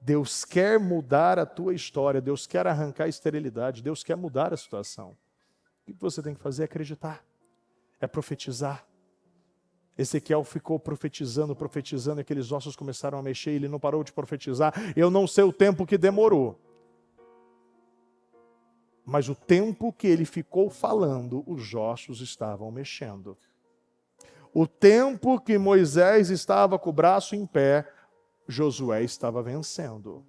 Deus quer mudar a tua história, Deus quer arrancar a esterilidade, Deus quer mudar a situação. O que você tem que fazer é acreditar, é profetizar. Ezequiel ficou profetizando, e aqueles ossos começaram a mexer, e ele não parou de profetizar. Eu não sei o tempo que demorou, mas o tempo que ele ficou falando, os ossos estavam mexendo. O tempo que Moisés estava com o braço em pé, Josué estava vencendo.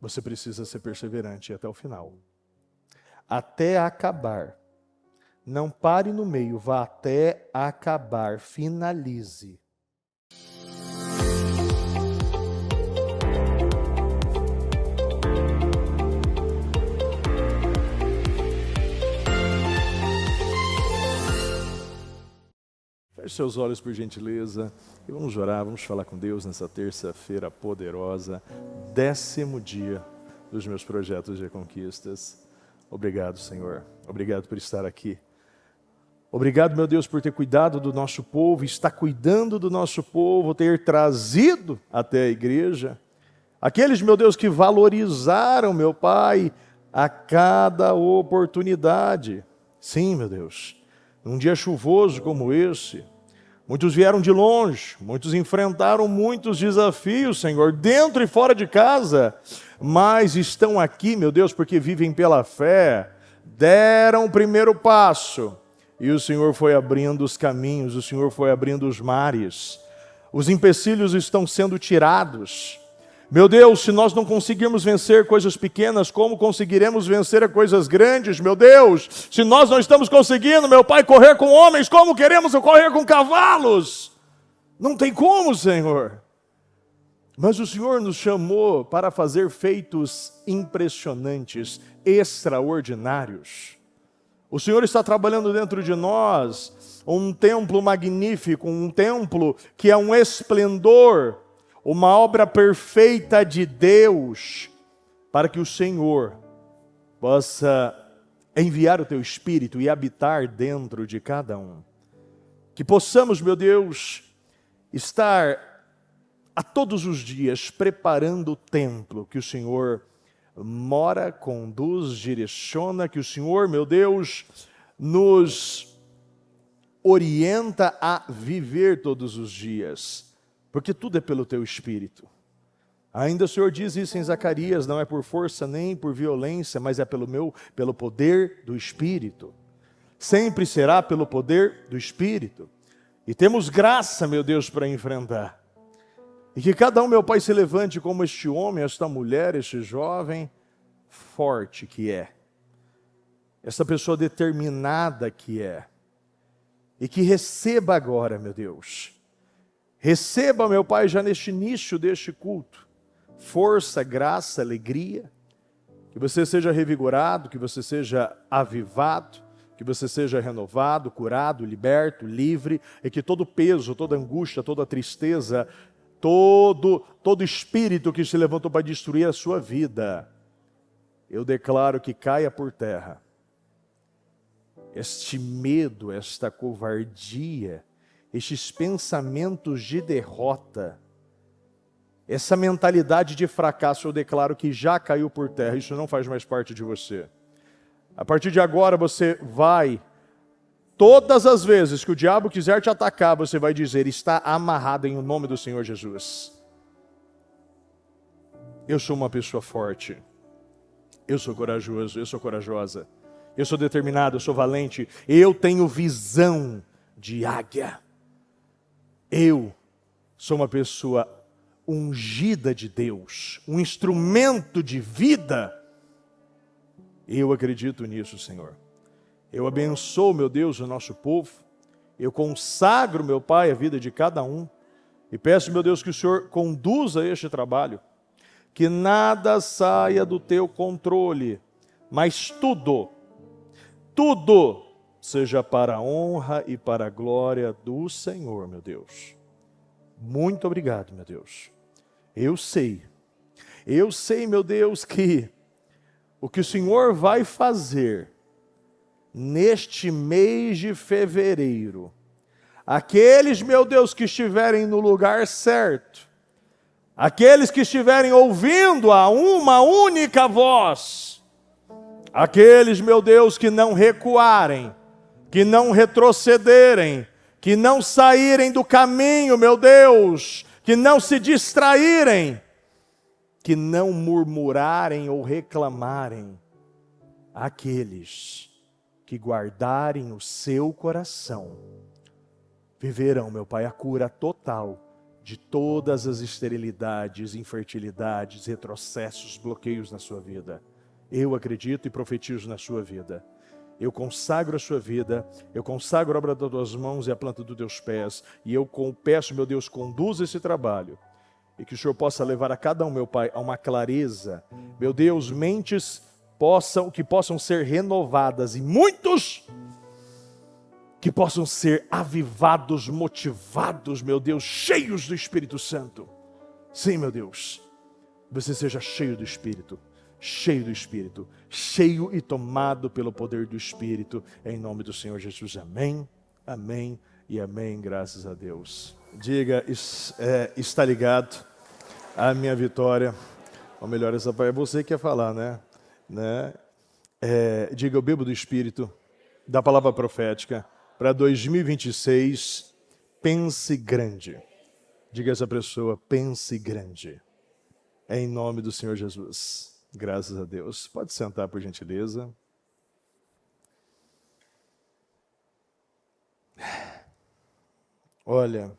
Você precisa ser perseverante até o final. Até acabar. Não pare no meio, vá até acabar, finalize. Feche seus olhos por gentileza e vamos orar, vamos falar com Deus nessa terça-feira poderosa, 10º dia dos meus projetos de conquistas. Obrigado, Senhor. Obrigado por estar aqui. Obrigado, meu Deus, por ter cuidado do nosso povo, estar cuidando do nosso povo, ter trazido até a igreja. Aqueles, meu Deus, que valorizaram, meu Pai, a cada oportunidade. Sim, meu Deus, num dia chuvoso como esse, muitos vieram de longe, muitos enfrentaram muitos desafios, Senhor, dentro e fora de casa, mas estão aqui, meu Deus, porque vivem pela fé, deram o primeiro passo, e o Senhor foi abrindo os caminhos, o Senhor foi abrindo os mares, os empecilhos estão sendo tirados. Meu Deus, se nós não conseguirmos vencer coisas pequenas, como conseguiremos vencer coisas grandes, meu Deus? Se nós não estamos conseguindo, meu Pai, correr com homens, como queremos correr com cavalos? Não tem como, Senhor. Mas o Senhor nos chamou para fazer feitos impressionantes, extraordinários. O Senhor está trabalhando dentro de nós um templo magnífico, um templo que é um esplendor, uma obra perfeita de Deus, para que o Senhor possa enviar o Teu Espírito e habitar dentro de cada um. Que possamos, meu Deus, estar a todos os dias preparando o templo que o Senhor mora, conduz, direciona, que o Senhor, meu Deus, nos orienta a viver todos os dias, porque tudo é pelo Teu Espírito. Ainda o Senhor diz isso em Zacarias, não é por força nem por violência, mas é pelo poder do Espírito. Sempre será pelo poder do Espírito. E temos graça, meu Deus, para enfrentar. E que cada um, meu Pai, se levante como este homem, esta mulher, este jovem forte que é. Essa pessoa determinada que é. E que receba agora, meu Deus. Receba, meu Pai, já neste início deste culto, força, graça, alegria. Que você seja revigorado, que você seja avivado, que você seja renovado, curado, liberto, livre. E que todo peso, toda angústia, toda tristeza, todo espírito que se levantou para destruir a sua vida, eu declaro que caia por terra. Este medo, esta covardia, estes pensamentos de derrota, essa mentalidade de fracasso, eu declaro que já caiu por terra, isso não faz mais parte de você. A partir de agora você vai, todas as vezes que o diabo quiser te atacar, você vai dizer, está amarrado em o nome do Senhor Jesus. Eu sou uma pessoa forte, eu sou corajoso, eu sou corajosa, eu sou determinado, eu sou valente, eu tenho visão de águia. Eu sou uma pessoa ungida de Deus, um instrumento de vida. Eu acredito nisso, Senhor. Eu abençoo, meu Deus, o nosso povo. Eu consagro, meu Pai, a vida de cada um. E peço, meu Deus, que o Senhor conduza este trabalho. Que nada saia do Teu controle, mas tudo seja para a honra e para a glória do Senhor, meu Deus. Muito obrigado, meu Deus. Eu sei, meu Deus, que o que o Senhor vai fazer neste mês de fevereiro, Aqueles, meu Deus, que estiverem no lugar certo, aqueles que estiverem ouvindo a uma única voz, aqueles, meu Deus, que não recuarem, que não retrocederem, que não saírem do caminho, meu Deus, que não se distraírem, que não murmurarem ou reclamarem, aqueles que guardarem o seu coração, viverão, meu Pai, a cura total de todas as esterilidades, infertilidades, retrocessos, bloqueios na sua vida. Eu acredito e profetizo na sua vida. Eu consagro a sua vida, eu consagro a obra das tuas mãos e a planta dos teus pés, e eu peço, meu Deus, conduza esse trabalho, e que o Senhor possa levar a cada um, meu Pai, a uma clareza, meu Deus, mentes que possam ser renovadas, e muitos que possam ser avivados, motivados, meu Deus, cheios do Espírito Santo. Sim, meu Deus, você seja cheio do Espírito, cheio e tomado pelo poder do Espírito, em nome do Senhor Jesus. Amém, amém e amém, graças a Deus. Diga, está ligado à minha vitória, ou melhor, essa é você que quer falar, né? Diga, eu bebo do Espírito, da palavra profética, para 2026, pense grande. Diga a essa pessoa, pense grande. Em nome do Senhor Jesus. Graças a Deus. Pode sentar, por gentileza. Olha,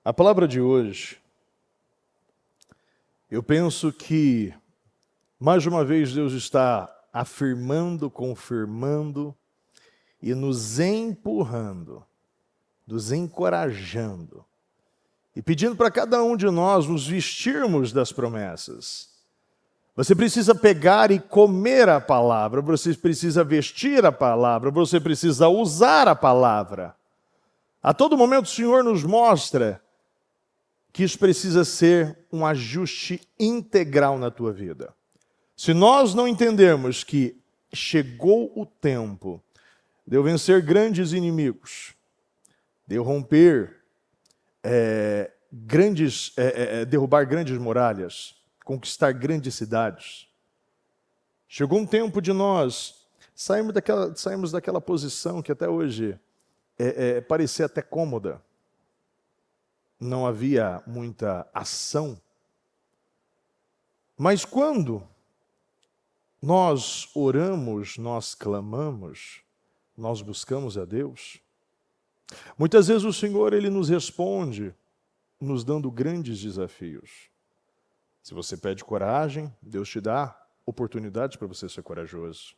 a palavra de hoje, eu penso que, mais uma vez, Deus está afirmando, confirmando e nos empurrando, nos encorajando e pedindo para cada um de nós nos vestirmos das promessas. Você precisa pegar e comer a palavra, você precisa vestir a palavra, você precisa usar a palavra. A todo momento o Senhor nos mostra que isso precisa ser um ajuste integral na tua vida. Se nós não entendermos que chegou o tempo de eu vencer grandes inimigos, de eu romper derrubar grandes muralhas, conquistar grandes cidades. Chegou um tempo de nós sairmos daquela posição que até hoje parecia até cômoda. Não havia muita ação. Mas quando nós oramos, nós clamamos, nós buscamos a Deus, muitas vezes o Senhor, Ele nos responde, nos dando grandes desafios. Se você pede coragem, Deus te dá oportunidades para você ser corajoso.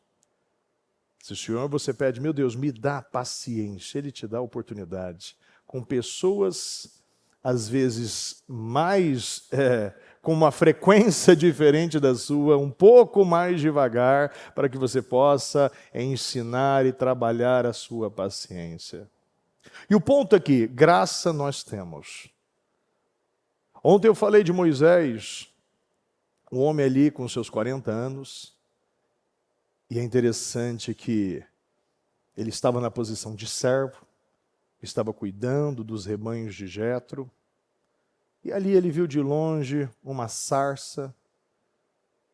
Se o Senhor, você pede, meu Deus, me dá paciência, Ele te dá oportunidade. Com pessoas, às vezes, com uma frequência diferente da sua, um pouco mais devagar, para que você possa ensinar e trabalhar a sua paciência. E o ponto aqui, graça nós temos. Ontem eu falei de Moisés, um homem ali com seus 40 anos, e é interessante que ele estava na posição de servo, estava cuidando dos rebanhos de Jetro, e ali ele viu de longe uma sarça,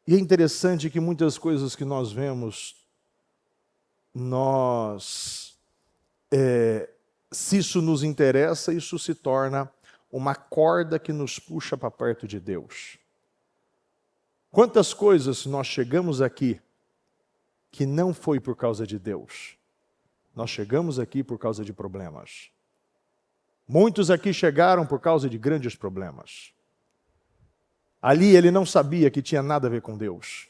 e é interessante que muitas coisas que nós vemos, se isso nos interessa, isso se torna uma corda que nos puxa para perto de Deus. Quantas coisas nós chegamos aqui que não foi por causa de Deus. Nós chegamos aqui por causa de problemas. Muitos aqui chegaram por causa de grandes problemas. Ali ele não sabia que tinha nada a ver com Deus.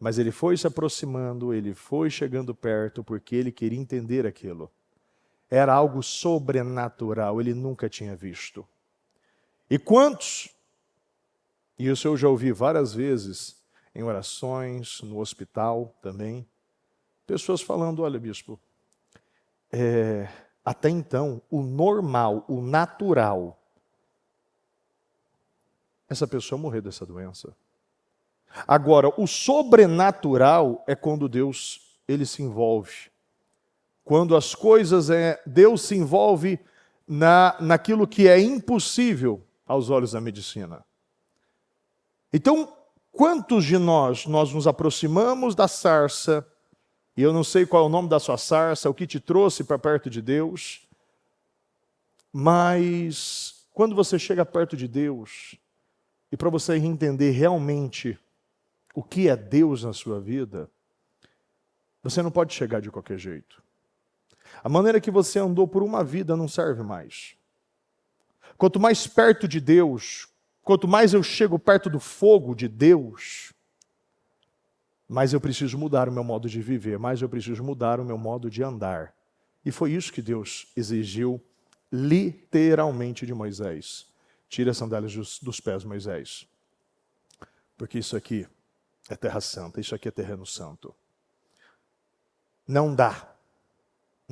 Mas ele foi se aproximando, ele foi chegando perto porque ele queria entender aquilo. Era algo sobrenatural, ele nunca tinha visto. E quantos, e isso eu já ouvi várias vezes, em orações, no hospital também, pessoas falando, olha bispo, até então, o normal, o natural, essa pessoa morrer dessa doença. Agora, o sobrenatural é quando Deus, ele se envolve. Quando as coisas Deus se envolve naquilo que é impossível aos olhos da medicina. Então, quantos de nós nos aproximamos da sarça, e eu não sei qual é o nome da sua sarça, o que te trouxe para perto de Deus, mas quando você chega perto de Deus, e para você entender realmente o que é Deus na sua vida, você não pode chegar de qualquer jeito. A maneira que você andou por uma vida não serve mais. Quanto mais perto de Deus, quanto mais eu chego perto do fogo de Deus, mais eu preciso mudar o meu modo de viver, mais eu preciso mudar o meu modo de andar. E foi isso que Deus exigiu literalmente de Moisés. Tira as sandálias dos pés, Moisés. Porque isso aqui é terra santa, isso aqui é terreno santo. Não dá.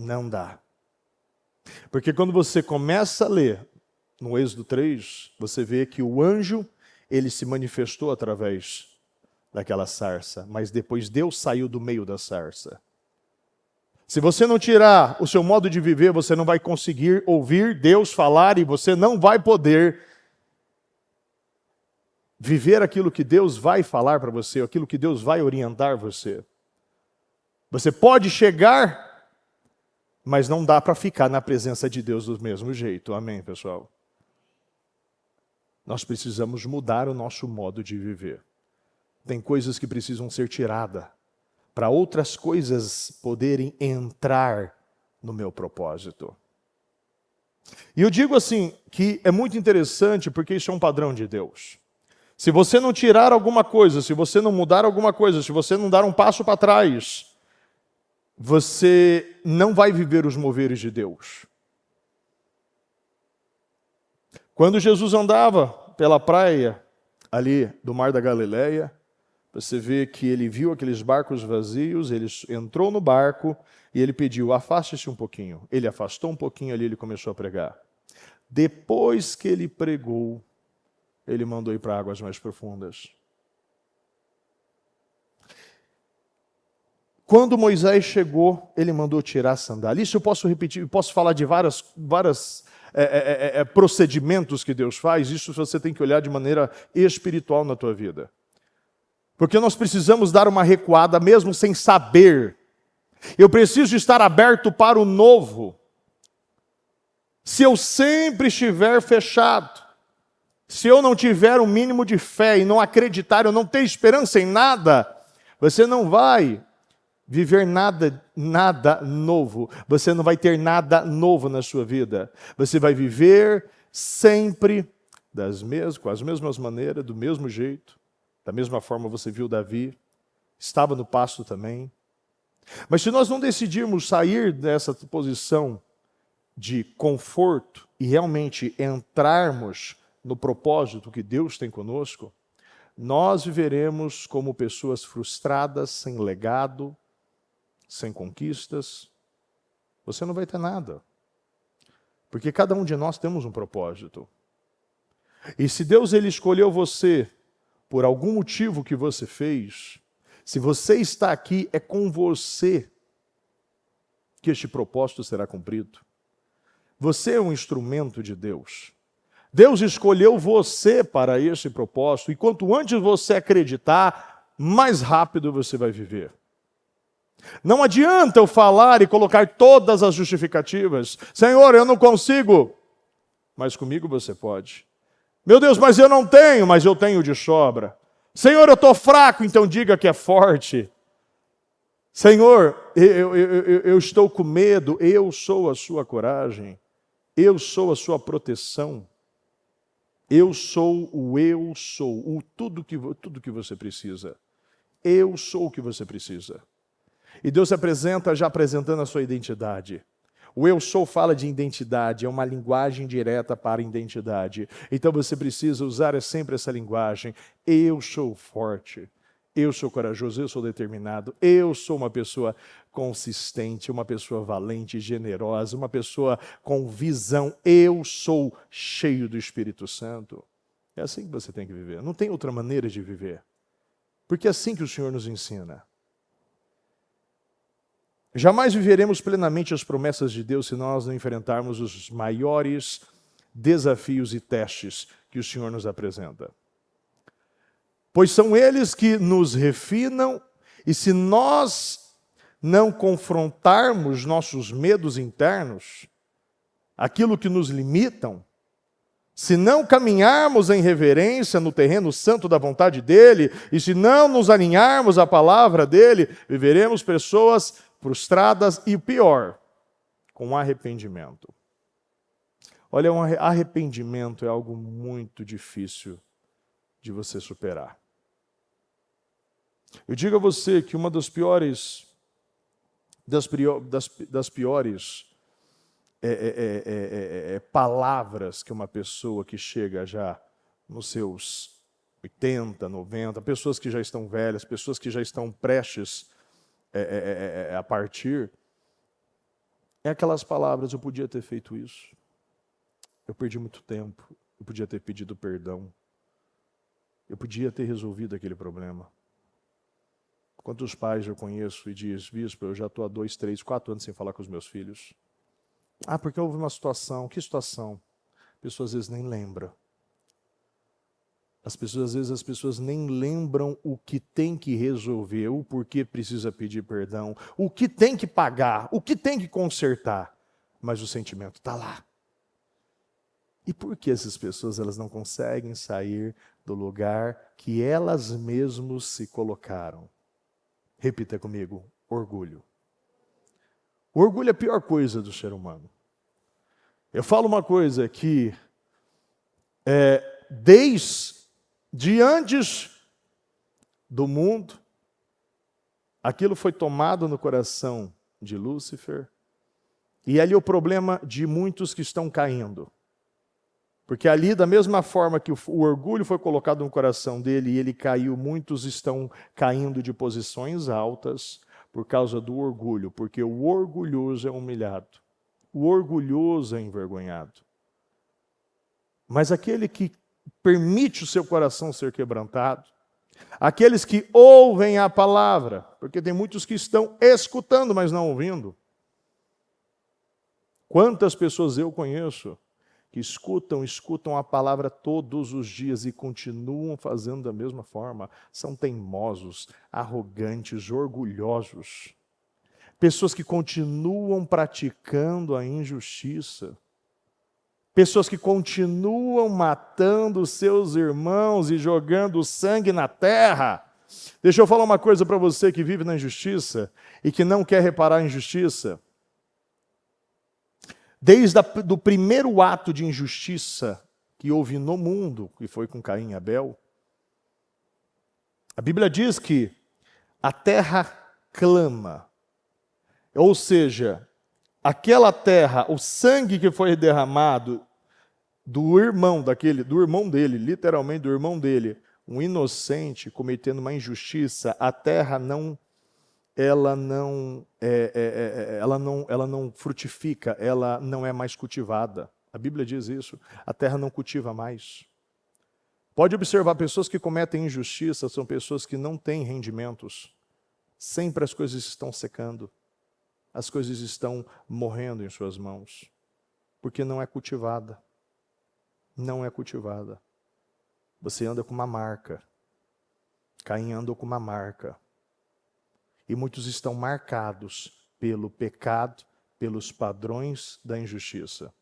Não dá. Porque quando você começa a ler no Êxodo 3, você vê que o anjo, ele se manifestou através daquela sarça, mas depois Deus saiu do meio da sarça. Se você não tirar o seu modo de viver, você não vai conseguir ouvir Deus falar e você não vai poder viver aquilo que Deus vai falar para você, aquilo que Deus vai orientar você. Você pode chegar, mas não dá para ficar na presença de Deus do mesmo jeito. Amém, pessoal? Nós precisamos mudar o nosso modo de viver. Tem coisas que precisam ser tiradas para outras coisas poderem entrar no meu propósito. E eu digo assim, que é muito interessante porque isso é um padrão de Deus. Se você não tirar alguma coisa, se você não mudar alguma coisa, se você não dar um passo para trás, você não vai viver os moveres de Deus. Quando Jesus andava pela praia ali do Mar da Galileia, você vê que ele viu aqueles barcos vazios, ele entrou no barco e ele pediu, afaste-se um pouquinho. Ele afastou um pouquinho ali, ele começou a pregar. Depois que ele pregou, ele mandou ir para águas mais profundas. Quando Moisés chegou, ele mandou tirar a sandália. Isso eu posso repetir, eu posso falar de vários procedimentos que Deus faz. Isso você tem que olhar de maneira espiritual na tua vida. Porque nós precisamos dar uma recuada mesmo sem saber. Eu preciso estar aberto para o novo. Se eu sempre estiver fechado, se eu não tiver um mínimo de fé e não acreditar, eu não ter esperança em nada, você não vai viver nada novo. Você não vai ter nada novo na sua vida. Você vai viver sempre com as mesmas maneiras, do mesmo jeito. Da mesma forma você viu Davi, estava no pasto também. Mas se nós não decidirmos sair dessa posição de conforto e realmente entrarmos no propósito que Deus tem conosco, nós viveremos como pessoas frustradas, sem legado, sem conquistas. Você não vai ter nada. Porque cada um de nós temos um propósito. E se Deus ele escolheu você por algum motivo que você fez, se você está aqui, é com você que este propósito será cumprido. Você é um instrumento de Deus. Deus escolheu você para esse propósito, e quanto antes você acreditar, mais rápido você vai viver. Não adianta eu falar e colocar todas as justificativas. Senhor, eu não consigo, mas comigo você pode. Meu Deus, mas eu não tenho, mas eu tenho de sobra. Senhor, eu estou fraco, então diga que é forte. Senhor, eu estou com medo, eu sou a sua coragem. Eu sou a sua proteção. Eu sou, o tudo que você precisa. Eu sou o que você precisa. E Deus se apresenta já apresentando a sua identidade. O eu sou fala de identidade, é uma linguagem direta para a identidade. Então você precisa usar sempre essa linguagem. Eu sou forte, eu sou corajoso, eu sou determinado, eu sou uma pessoa consistente, uma pessoa valente, generosa, uma pessoa com visão. Eu sou cheio do Espírito Santo. É assim que você tem que viver. Não tem outra maneira de viver. Porque é assim que o Senhor nos ensina. Jamais viveremos plenamente as promessas de Deus se nós não enfrentarmos os maiores desafios e testes que o Senhor nos apresenta. Pois são eles que nos refinam, e se nós não confrontarmos nossos medos internos, aquilo que nos limitam, se não caminharmos em reverência no terreno santo da vontade dEle, e se não nos alinharmos à palavra dEle, viveremos pessoas frustradas e, pior, com arrependimento. Olha, um arrependimento é algo muito difícil de você superar. Eu digo a você que uma das piores palavras que uma pessoa que chega já nos seus 80, 90, pessoas que já estão velhas, pessoas que já estão prestes a partir, é aquelas palavras: eu podia ter feito isso, eu perdi muito tempo, eu podia ter pedido perdão, eu podia ter resolvido aquele problema. Quantos pais eu conheço e diz: bispo, eu já estou há 2, 3, 4 anos sem falar com os meus filhos. Ah, porque houve uma situação. Que situação? A pessoa às vezes nem lembra. Às vezes as pessoas nem lembram o que tem que resolver, o porquê precisa pedir perdão, o que tem que pagar, o que tem que consertar. Mas o sentimento está lá. E por que essas pessoas elas não conseguem sair do lugar que elas mesmas se colocaram? Repita comigo: orgulho. O orgulho é a pior coisa do ser humano. Eu falo uma coisa que, desde antes do mundo, aquilo foi tomado no coração de Lúcifer, e ali o problema de muitos que estão caindo. Porque ali, da mesma forma que o orgulho foi colocado no coração dele e ele caiu, muitos estão caindo de posições altas por causa do orgulho, porque o orgulhoso é humilhado, o orgulhoso é envergonhado. Mas aquele que permite o seu coração ser quebrantado, aqueles que ouvem a palavra, porque tem muitos que estão escutando, mas não ouvindo. Quantas pessoas eu conheço que escutam a palavra todos os dias e continuam fazendo da mesma forma? São teimosos, arrogantes, orgulhosos. Pessoas que continuam praticando a injustiça. Pessoas que continuam matando seus irmãos e jogando sangue na terra. Deixa eu falar uma coisa para você que vive na injustiça e que não quer reparar a injustiça. Desde o primeiro ato de injustiça que houve no mundo, que foi com Caim e Abel, a Bíblia diz que a terra clama. Ou seja, aquela terra, o sangue que foi derramado do irmão dele, literalmente do irmão dele, um inocente cometendo uma injustiça, a terra ela não frutifica, ela não é mais cultivada. A Bíblia diz isso. A terra não cultiva mais. Pode observar, pessoas que cometem injustiça são pessoas que não têm rendimentos. Sempre as coisas estão secando. As coisas estão morrendo em suas mãos. Porque não é cultivada. Não é cultivada. Você anda com uma marca. Caim andou com uma marca. E muitos estão marcados pelo pecado, pelos padrões da injustiça.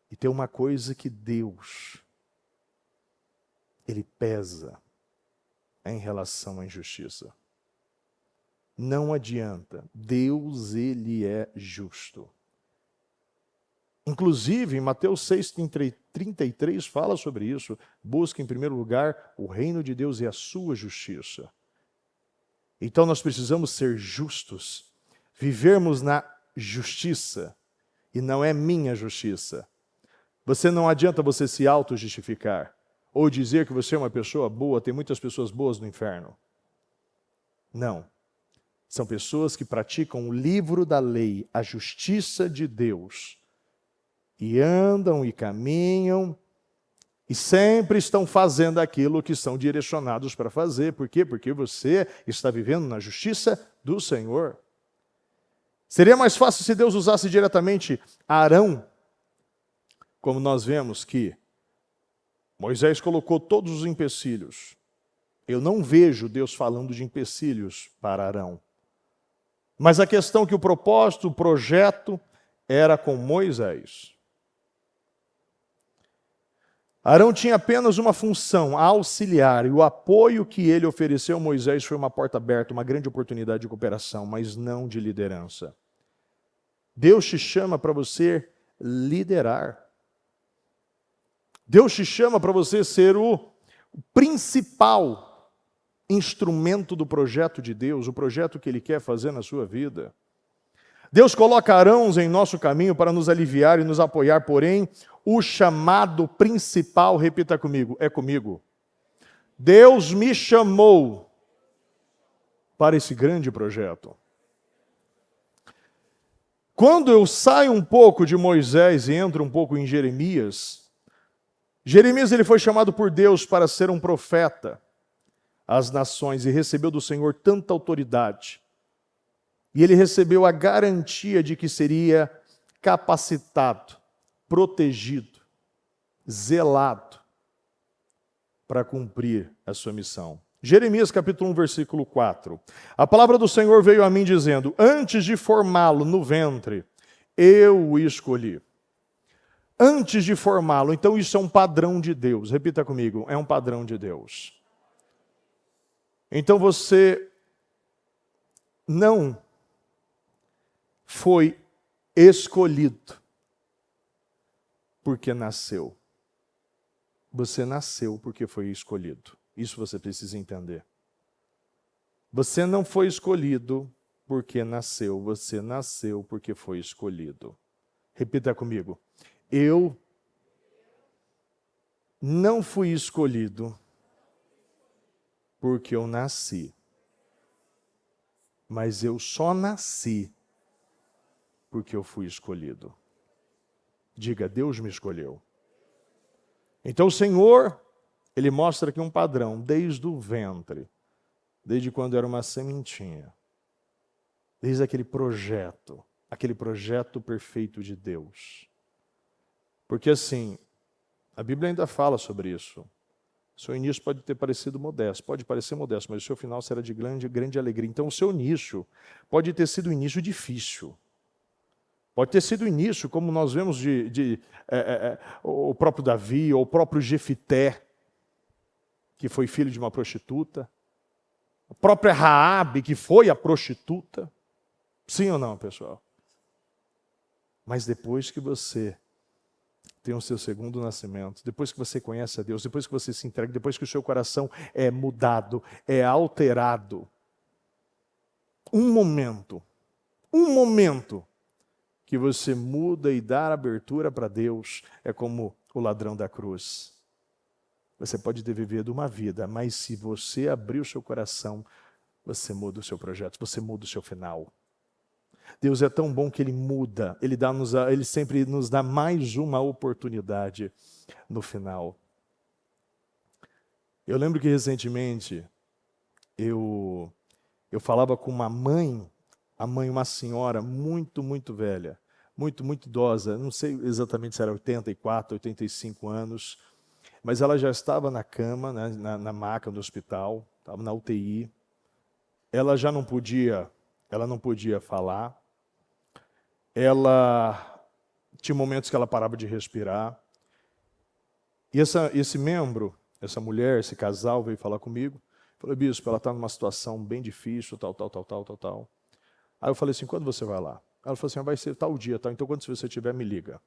E tem uma coisa que Deus, Ele pesa em relação à injustiça. Não adianta. Deus, Ele é justo. Inclusive, em Mateus 6,33 fala sobre isso. Busca em primeiro lugar o reino de Deus e a sua justiça. Então nós precisamos ser justos, vivermos na justiça, e não é minha justiça. Não adianta você se auto-justificar, ou dizer que você é uma pessoa boa, tem muitas pessoas boas no inferno. Não. São pessoas que praticam o livro da lei, a justiça de Deus, e andam e caminham, e sempre estão fazendo aquilo que são direcionados para fazer. Por quê? Porque você está vivendo na justiça do Senhor. Seria mais fácil se Deus usasse diretamente Arão, como nós vemos que Moisés colocou todos os empecilhos. Eu não vejo Deus falando de empecilhos para Arão. Mas a questão que o propósito, o projeto, era com Moisés. Arão tinha apenas uma função, auxiliar, e o apoio que ele ofereceu a Moisés foi uma porta aberta, uma grande oportunidade de cooperação, mas não de liderança. Deus te chama para você liderar. Deus te chama para você ser o principal instrumento do projeto de Deus, o projeto que Ele quer fazer na sua vida. Deus coloca Arãos em nosso caminho para nos aliviar e nos apoiar, porém, o chamado principal, repita comigo, é comigo. Deus me chamou para esse grande projeto. Quando eu saio um pouco de Moisés e entro um pouco em Jeremias, Jeremias ele foi chamado por Deus para ser um profeta às nações e recebeu do Senhor tanta autoridade. E ele recebeu a garantia de que seria capacitado, protegido, zelado para cumprir a sua missão. Jeremias capítulo 1, versículo 4. A palavra do Senhor veio a mim dizendo: antes de formá-lo no ventre, eu o escolhi. Antes de formá-lo. Então isso é um padrão de Deus. Repita comigo, é um padrão de Deus. Então você não foi escolhido porque nasceu. Você nasceu porque foi escolhido. Isso você precisa entender. Você não foi escolhido porque nasceu. Você nasceu porque foi escolhido. Repita comigo. Eu não fui escolhido porque eu nasci. Mas eu só nasci porque eu fui escolhido. Diga, Deus me escolheu. Então o Senhor, Ele mostra aqui um padrão, desde o ventre, desde quando era uma sementinha, desde aquele projeto perfeito de Deus. Porque assim, a Bíblia ainda fala sobre isso. Seu início pode ter parecido modesto, pode parecer modesto, mas o seu final será de grande alegria. Então o seu início pode ter sido um início difícil. Pode ter sido o início, como nós vemos o próprio Davi, ou o próprio Jefité, que foi filho de uma prostituta. A própria Raabe, que foi a prostituta. Sim ou não, pessoal? Mas depois que você tem o seu segundo nascimento, depois que você conhece a Deus, depois que você se entrega, depois que o seu coração é mudado, é alterado, um momento que você muda e dá abertura para Deus, é como o ladrão da cruz. Você pode ter vivido uma vida, mas se você abrir o seu coração, você muda o seu projeto, você muda o seu final. Deus é tão bom que Ele muda, Ele sempre nos dá mais uma oportunidade no final. Eu lembro que recentemente eu falava com uma mãe, uma senhora muito velha, muito idosa, não sei exatamente se era 84, 85 anos, mas ela já estava na cama, né, na maca do hospital, estava na UTI, ela não podia falar, ela tinha momentos que ela parava de respirar, e essa mulher, esse casal veio falar comigo, falou: bispo, ela está numa situação bem difícil, tal. Aí eu falei assim: quando você vai lá? Ela falou assim: vai ser tal dia, tal. Então quando você tiver, me liga.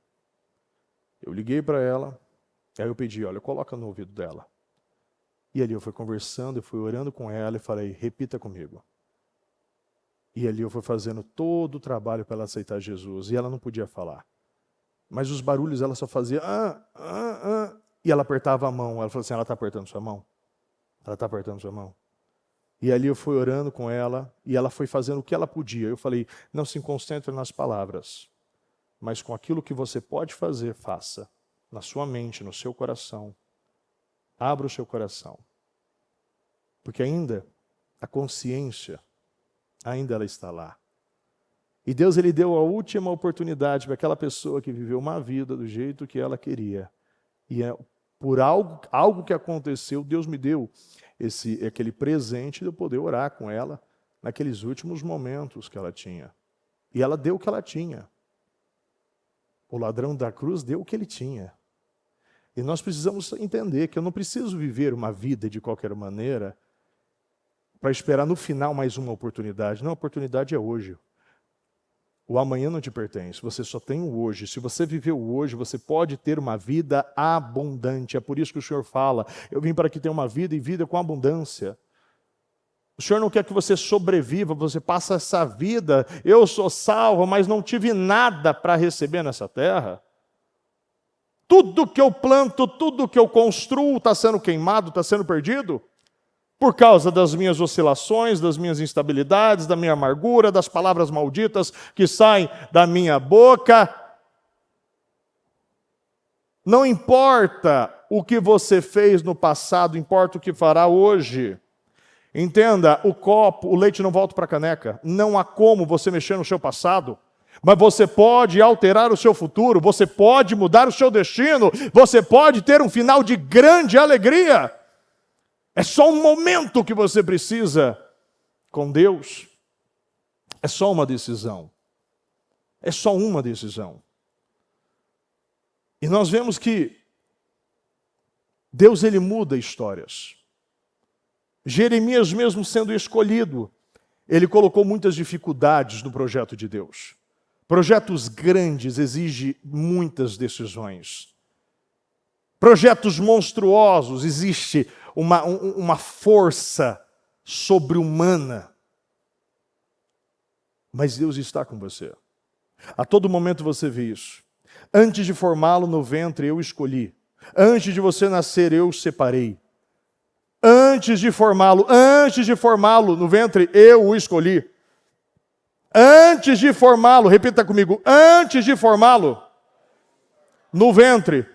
Eu liguei para ela, aí eu pedi: olha, coloca no ouvido dela. E ali eu fui conversando, eu fui orando com ela e falei: repita comigo. E ali eu fui fazendo todo o trabalho para ela aceitar Jesus. E ela não podia falar. Mas os barulhos ela só fazia e ela apertava a mão. Ela falou assim: ela está apertando sua mão? Ela está apertando sua mão? E ali eu fui orando com ela, e ela foi fazendo o que ela podia. Eu falei: não se concentre nas palavras, mas com aquilo que você pode fazer, faça. Na sua mente, no seu coração. Abra o seu coração. Porque ainda a consciência, ainda ela está lá. E Deus ele deu a última oportunidade para aquela pessoa que viveu uma vida do jeito que ela queria. E por algo que aconteceu, Deus me deu aquele presente de eu poder orar com ela naqueles últimos momentos que ela tinha. E ela deu o que ela tinha. O ladrão da cruz deu o que ele tinha. E nós precisamos entender que eu não preciso viver uma vida de qualquer maneira para esperar no final mais uma oportunidade. Não, a oportunidade é hoje. O amanhã não te pertence, você só tem o hoje. Se você viveu o hoje, você pode ter uma vida abundante. É por isso que o Senhor fala, eu vim para que tenha uma vida e vida com abundância. O Senhor não quer que você sobreviva, você passa essa vida, eu sou salvo, mas não tive nada para receber nessa terra. Tudo que eu planto, tudo que eu construo está sendo queimado, está sendo perdido. Por causa das minhas oscilações, das minhas instabilidades, da minha amargura, das palavras malditas que saem da minha boca. Não importa o que você fez no passado, importa o que fará hoje. Entenda, o leite não volta para a caneca. Não há como você mexer no seu passado. Mas você pode alterar o seu futuro, você pode mudar o seu destino, você pode ter um final de grande alegria. É só um momento que você precisa com Deus. É só uma decisão. É só uma decisão. E nós vemos que Deus ele muda histórias. Jeremias mesmo sendo escolhido, ele colocou muitas dificuldades no projeto de Deus. Projetos grandes exigem muitas decisões. Projetos monstruosos, existe uma força sobre-humana. Mas Deus está com você. A todo momento você vê isso. Antes de formá-lo no ventre, eu escolhi. Antes de você nascer, eu separei. Antes de formá-lo no ventre, eu o escolhi. Antes de formá-lo, repita comigo, antes de formá-lo no ventre,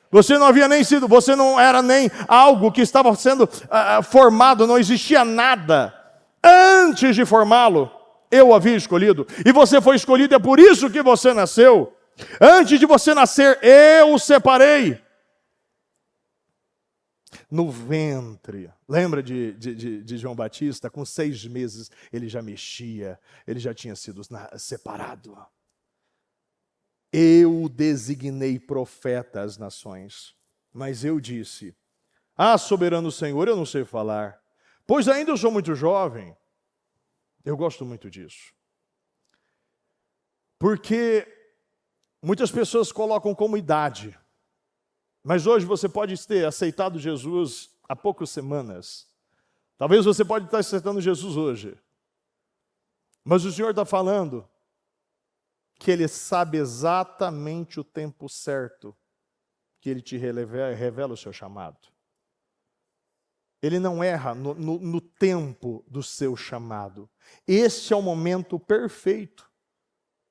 você não havia nem sido, você não era nem algo que estava sendo formado, não existia nada. Antes de formá-lo, eu o havia escolhido. E você foi escolhido, é por isso que você nasceu. Antes de você nascer, eu o separei. No ventre. Lembra de João Batista? Com 6 meses ele já mexia, ele já tinha sido separado. Eu designei profeta às nações, mas eu disse, soberano Senhor, eu não sei falar, pois ainda eu sou muito jovem. Eu gosto muito disso. Porque muitas pessoas colocam como idade. Mas hoje você pode ter aceitado Jesus há poucas semanas. Talvez você pode estar aceitando Jesus hoje. Mas o Senhor está falando que Ele sabe exatamente o tempo certo que Ele te revela o seu chamado. Ele não erra no tempo do seu chamado. Este é o momento perfeito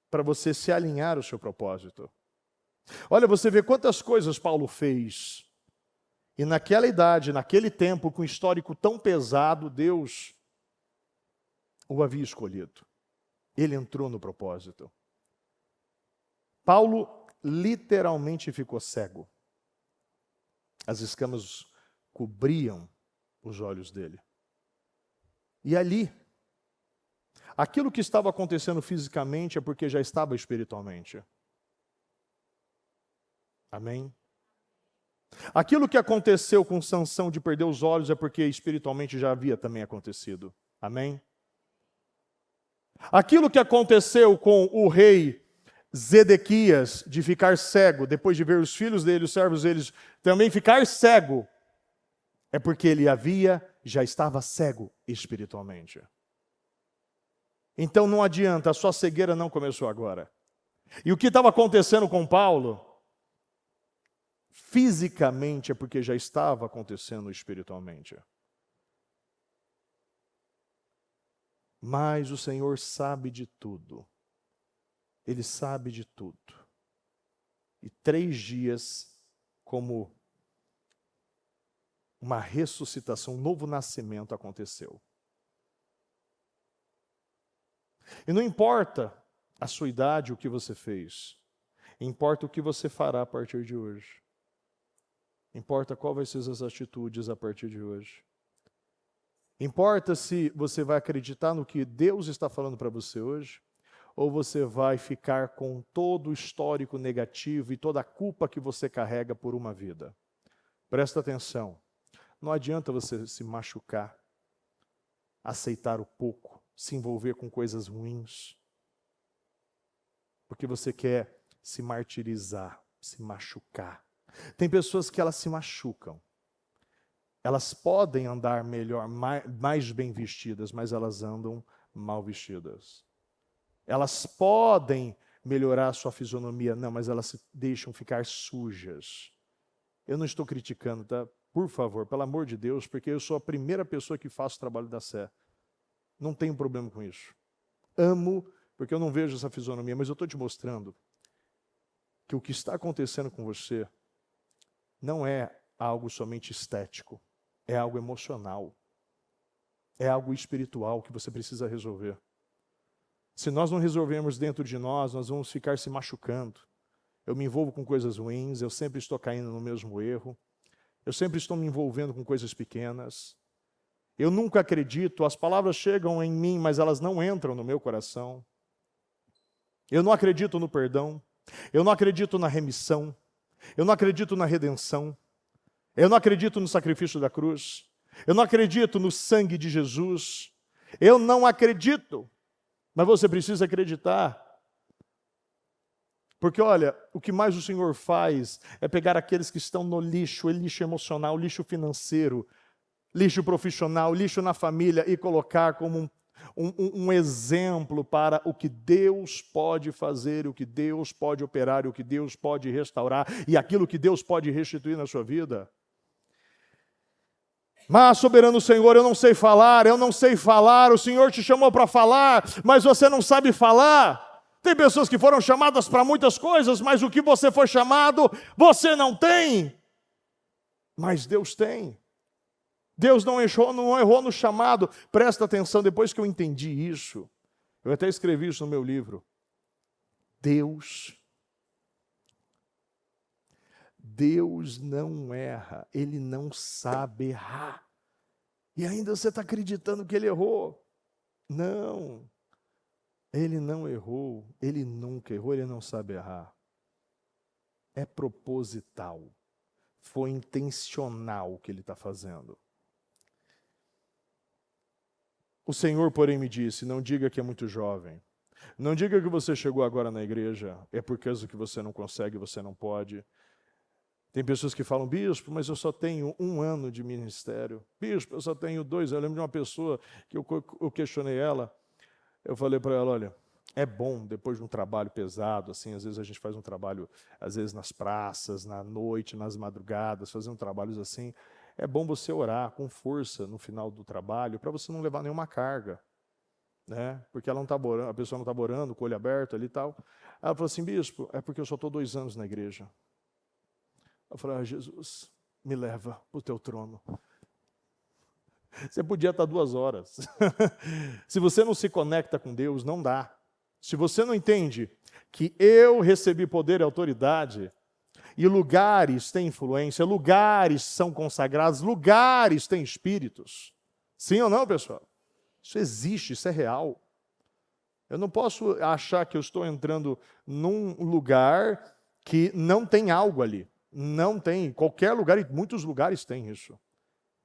para você se alinhar ao seu propósito. Olha, você vê quantas coisas Paulo fez. E naquela idade, naquele tempo, com um histórico tão pesado, Deus o havia escolhido. Ele entrou no propósito. Paulo literalmente ficou cego. As escamas cobriam os olhos dele. E ali, aquilo que estava acontecendo fisicamente é porque já estava espiritualmente. Amém? Aquilo que aconteceu com Sansão de perder os olhos é porque espiritualmente já havia também acontecido. Amém? Aquilo que aconteceu com o rei Zedequias de ficar cego, depois de ver os filhos dele, os servos deles, também ficar cego, é porque ele já estava cego espiritualmente. Então não adianta, a sua cegueira não começou agora. E o que estava acontecendo com Paulo, fisicamente, é porque já estava acontecendo espiritualmente. Mas o Senhor sabe de tudo. Ele sabe de tudo. E 3 dias, como uma ressuscitação, um novo nascimento aconteceu. E não importa a sua idade, o que você fez. Importa o que você fará a partir de hoje. Importa qual vai ser as atitudes a partir de hoje. Importa se você vai acreditar no que Deus está falando para você hoje, ou você vai ficar com todo o histórico negativo e toda a culpa que você carrega por uma vida. Presta atenção. Não adianta você se machucar, aceitar o pouco, se envolver com coisas ruins, porque você quer se martirizar, se machucar. Tem pessoas que elas se machucam. Elas podem andar melhor, mais bem vestidas, mas elas andam mal vestidas. Elas podem melhorar a sua fisionomia, não, mas elas se deixam ficar sujas. Eu não estou criticando, tá? Por favor, pelo amor de Deus, porque eu sou a primeira pessoa que faço o trabalho da Sé. Não tenho problema com isso. Amo, porque eu não vejo essa fisionomia, mas eu estou te mostrando que o que está acontecendo com você não é algo somente estético, é algo emocional, é algo espiritual que você precisa resolver. Se nós não resolvermos dentro de nós, nós vamos ficar se machucando. Eu me envolvo com coisas ruins, eu sempre estou caindo no mesmo erro, eu sempre estou me envolvendo com coisas pequenas. Eu nunca acredito, as palavras chegam em mim, mas elas não entram no meu coração. Eu não acredito no perdão, eu não acredito na remissão, eu não acredito na redenção, eu não acredito no sacrifício da cruz, eu não acredito no sangue de Jesus, eu não acredito, mas você precisa acreditar. Porque olha, o que mais o Senhor faz é pegar aqueles que estão no lixo, lixo emocional, lixo financeiro, lixo profissional, lixo na família e colocar como um exemplo para o que Deus pode fazer, o que Deus pode operar, o que Deus pode restaurar e aquilo que Deus pode restituir na sua vida. Mas, soberano Senhor, eu não sei falar, o Senhor te chamou para falar, mas você não sabe falar. Tem pessoas que foram chamadas para muitas coisas, mas o que você foi chamado, você não tem. Mas Deus tem. Deus não errou no chamado. Presta atenção, depois que eu entendi isso, eu até escrevi isso no meu livro. Deus não erra, Ele não sabe errar. E ainda você está acreditando que Ele errou. Não, Ele não errou, Ele nunca errou, Ele não sabe errar. É proposital, foi intencional o que Ele está fazendo. O Senhor, porém, me disse, não diga que é muito jovem. Não diga que você chegou agora na igreja, é por causa que você não consegue, você não pode. Tem pessoas que falam, bispo, mas eu só tenho 1 ano de ministério. Bispo, eu só tenho 2. Eu lembro de uma pessoa que eu questionei ela. Eu falei para ela, olha, é bom, depois de um trabalho pesado, assim, às vezes a gente faz um trabalho, às vezes nas praças, na noite, nas madrugadas, fazendo trabalhos assim. É bom você orar com força no final do trabalho para você não levar nenhuma carga, né? Porque ela não tá orando, a pessoa não está orando, com o olho aberto ali e tal. Ela falou assim, bispo, é porque eu só estou 2 anos na igreja. Eu falei, Jesus, me leva para o teu trono. Você podia estar 2 horas. Se você não se conecta com Deus, não dá. Se você não entende que eu recebi poder e autoridade, e lugares têm influência, lugares são consagrados, lugares têm espíritos. Sim ou não, pessoal? Isso existe, isso é real. Eu não posso achar que eu estou entrando num lugar que não tem algo ali. Não tem. Qualquer lugar, e muitos lugares têm isso.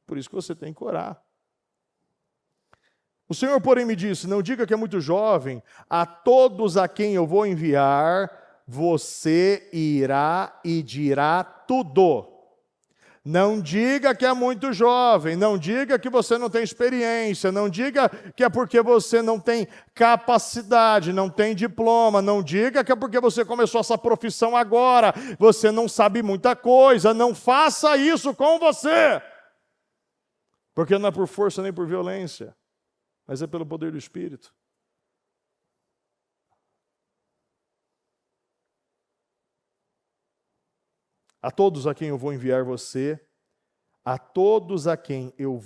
Por isso que você tem que orar. O Senhor, porém, me disse, não diga que é muito jovem, a todos a quem eu vou enviar, você irá e dirá tudo. Não diga que é muito jovem, não diga que você não tem experiência, não diga que é porque você não tem capacidade, não tem diploma, não diga que é porque você começou essa profissão agora, você não sabe muita coisa, não faça isso com você. Porque não é por força nem por violência, mas é pelo poder do Espírito. A todos a quem eu vou enviar você, a todos a quem eu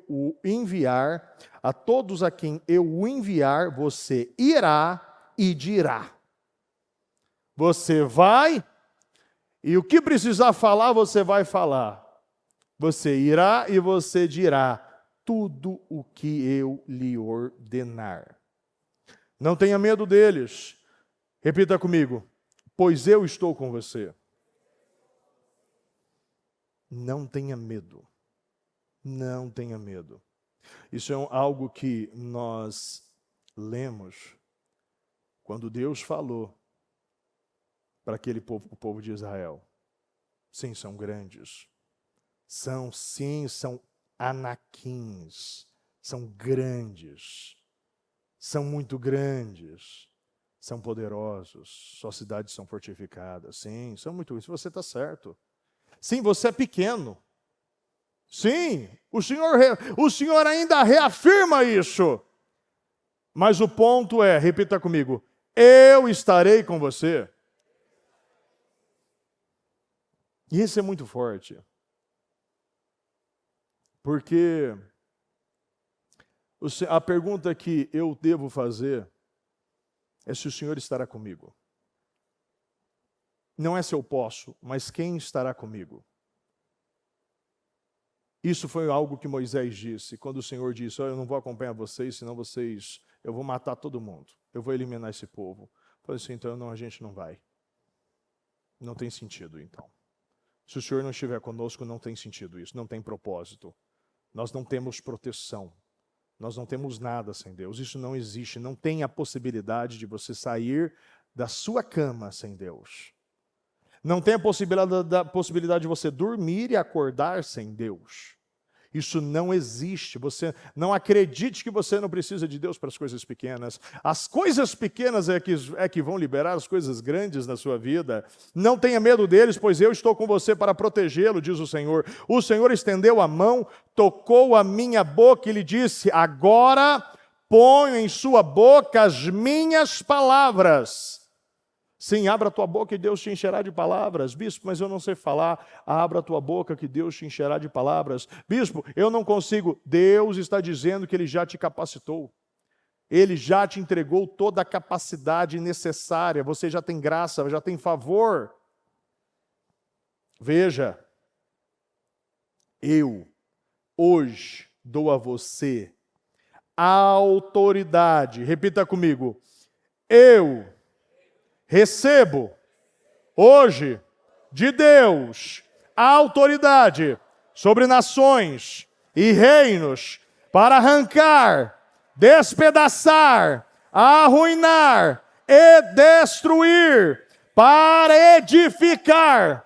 o enviar, a todos a quem eu o enviar, você irá e dirá. Você vai, e o que precisar falar, você vai falar. Você irá e você dirá tudo o que eu lhe ordenar. Não tenha medo deles. Repita comigo. Pois eu estou com você. Não tenha medo. Não tenha medo. Isso é algo que nós lemos quando Deus falou para aquele povo, o povo de Israel. Sim, são grandes. São anaquins. São grandes. São muito grandes. São poderosos. Suas cidades são fortificadas. Sim, são muito grandes. Você está certo. Sim, você é pequeno. Sim, o Senhor ainda reafirma isso. Mas o ponto é, repita comigo, eu estarei com você. E isso é muito forte. Porque a pergunta que eu devo fazer é se o Senhor estará comigo. Não é se eu posso, mas quem estará comigo. Isso foi algo que Moisés disse, quando o Senhor disse, eu não vou acompanhar vocês, senão eu vou matar todo mundo, eu vou eliminar esse povo. Eu falei assim, então a gente não vai. Não tem sentido, então. Se o Senhor não estiver conosco, não tem sentido isso, não tem propósito. Nós não temos proteção, nós não temos nada sem Deus, isso não existe, não tem a possibilidade de você sair da sua cama sem Deus. Não tem a possibilidade de você dormir e acordar sem Deus. Isso não existe. Você não acredite que você não precisa de Deus para as coisas pequenas. As coisas pequenas é que vão liberar as coisas grandes na sua vida. Não tenha medo deles, pois eu estou com você para protegê-lo, diz o Senhor. O Senhor estendeu a mão, tocou a minha boca e lhe disse, agora ponho em sua boca as minhas palavras. Sim, abra a tua boca e Deus te encherá de palavras. Bispo, mas eu não sei falar. Abra a tua boca que Deus te encherá de palavras. Bispo, eu não consigo. Deus está dizendo que Ele já te capacitou. Ele já te entregou toda a capacidade necessária. Você já tem graça, já tem favor. Veja, eu hoje dou a você a autoridade. Repita comigo. Eu recebo hoje de Deus a autoridade sobre nações e reinos para arrancar, despedaçar, arruinar e destruir, para edificar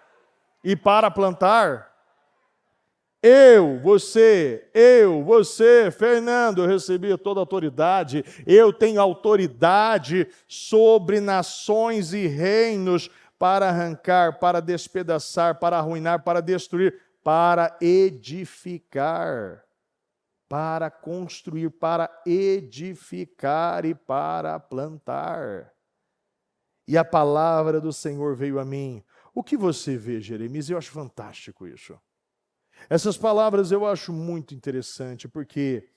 e para plantar. você, Fernando, eu recebi toda a autoridade. Eu tenho autoridade sobre nações e reinos para arrancar, para despedaçar, para arruinar, para destruir, para edificar, para construir, para edificar e para plantar. E a palavra do Senhor veio a mim. O que você vê, Jeremias? Eu acho fantástico isso. Essas palavras eu acho muito interessante, porque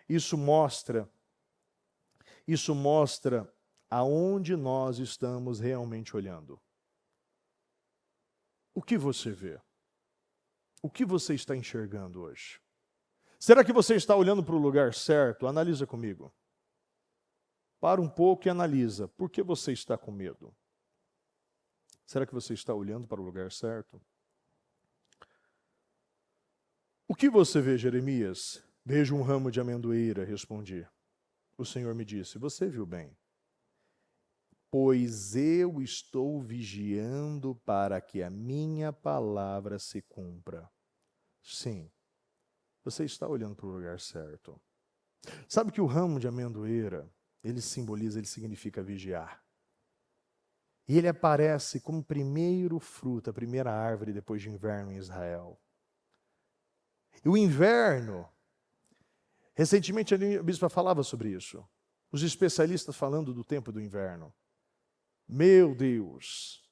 isso mostra aonde nós estamos realmente olhando. O que você vê? O que você está enxergando hoje? Será que você está olhando para o lugar certo? Analisa comigo. Para um pouco e analisa. Por que você está com medo? Será que você está olhando para o lugar certo? O que você vê, Jeremias? Vejo um ramo de amendoeira, respondi. O Senhor me disse, você viu bem. Pois eu estou vigiando para que a minha palavra se cumpra. Sim, você está olhando para o lugar certo. Sabe que o ramo de amendoeira, ele significa vigiar. E ele aparece como primeiro fruto, a primeira árvore depois de inverno em Israel. E o inverno, recentemente a bispa falava sobre isso. Os especialistas falando do tempo do inverno. Meu Deus,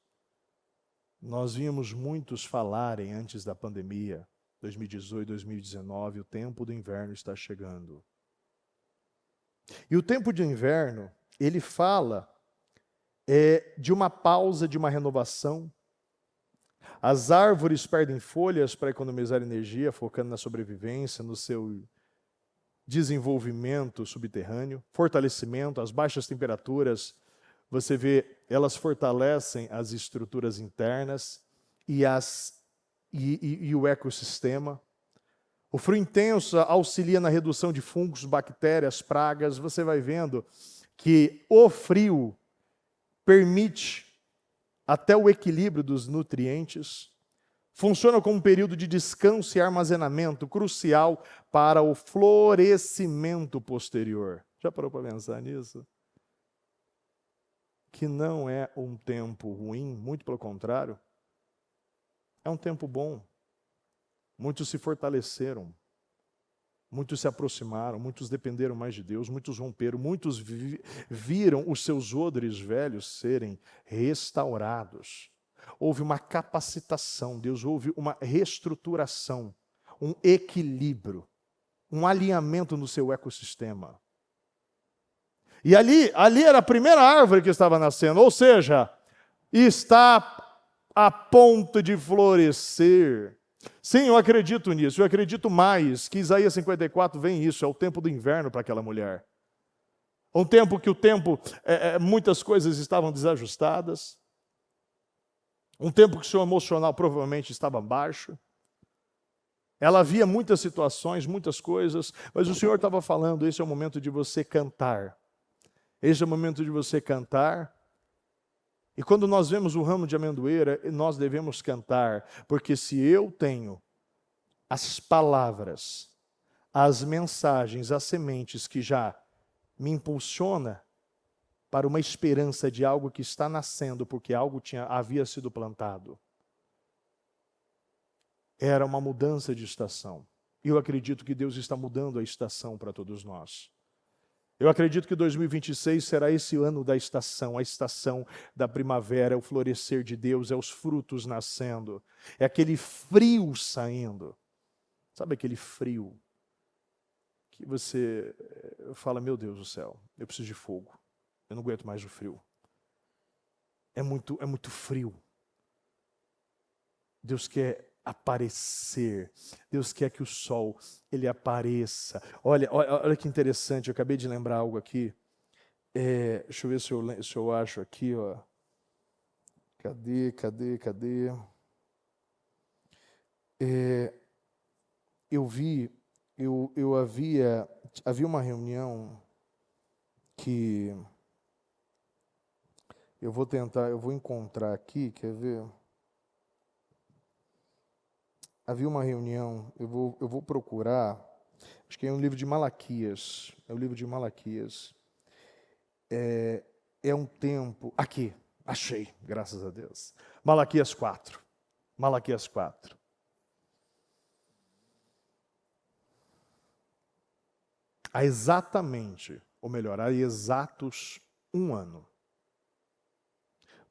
nós vimos muitos falarem antes da pandemia, 2018, 2019, o tempo do inverno está chegando. E o tempo de inverno, ele fala de uma pausa, de uma renovação. As árvores perdem folhas para economizar energia, focando na sobrevivência, no seu desenvolvimento subterrâneo, fortalecimento, as baixas temperaturas, você vê, elas fortalecem as estruturas internas e o ecossistema. O frio intenso auxilia na redução de fungos, bactérias, pragas. Você vai vendo que o frio permite até o equilíbrio dos nutrientes. Funciona como um período de descanso e armazenamento crucial para o florescimento posterior. Já parou para pensar nisso? Que não é um tempo ruim, muito pelo contrário. É um tempo bom. Muitos se fortaleceram. Muitos se aproximaram, muitos dependeram mais de Deus, muitos romperam, muitos viram os seus odres velhos serem restaurados. Houve uma capacitação, Deus houve uma reestruturação, um equilíbrio, um alinhamento no seu ecossistema. E ali era a primeira árvore que estava nascendo, ou seja, está a ponto de florescer. Sim, eu acredito nisso, eu acredito mais que Isaías 54 vem isso, é o tempo do inverno para aquela mulher. Um tempo que muitas coisas estavam desajustadas, um tempo que o seu emocional provavelmente estava baixo. Ela via muitas situações, muitas coisas, mas o Senhor estava falando, esse é o momento de você cantar. Esse é o momento de você cantar. E quando nós vemos o ramo de amendoeira, nós devemos cantar, porque se eu tenho as palavras, as mensagens, as sementes que já me impulsiona para uma esperança de algo que está nascendo, porque algo havia sido plantado. Era uma mudança de estação. E eu acredito que Deus está mudando a estação para todos nós. Eu acredito que 2026 será esse ano da estação, a estação da primavera, o florescer de Deus, é os frutos nascendo, é aquele frio saindo. Sabe aquele frio que você fala, meu Deus do céu, eu preciso de fogo, eu não aguento mais o frio. É muito frio. Deus quer aparecer. Deus quer que o sol ele apareça. Olha que interessante, eu acabei de lembrar algo aqui. Deixa eu ver se eu acho aqui, ó. Cadê? Havia uma reunião que eu vou encontrar aqui, quer ver? Havia uma reunião, eu vou procurar, acho que é um livro de Malaquias, é um tempo, aqui, achei, graças a Deus, Malaquias 4, há exatamente, ou melhor, há exatos um ano,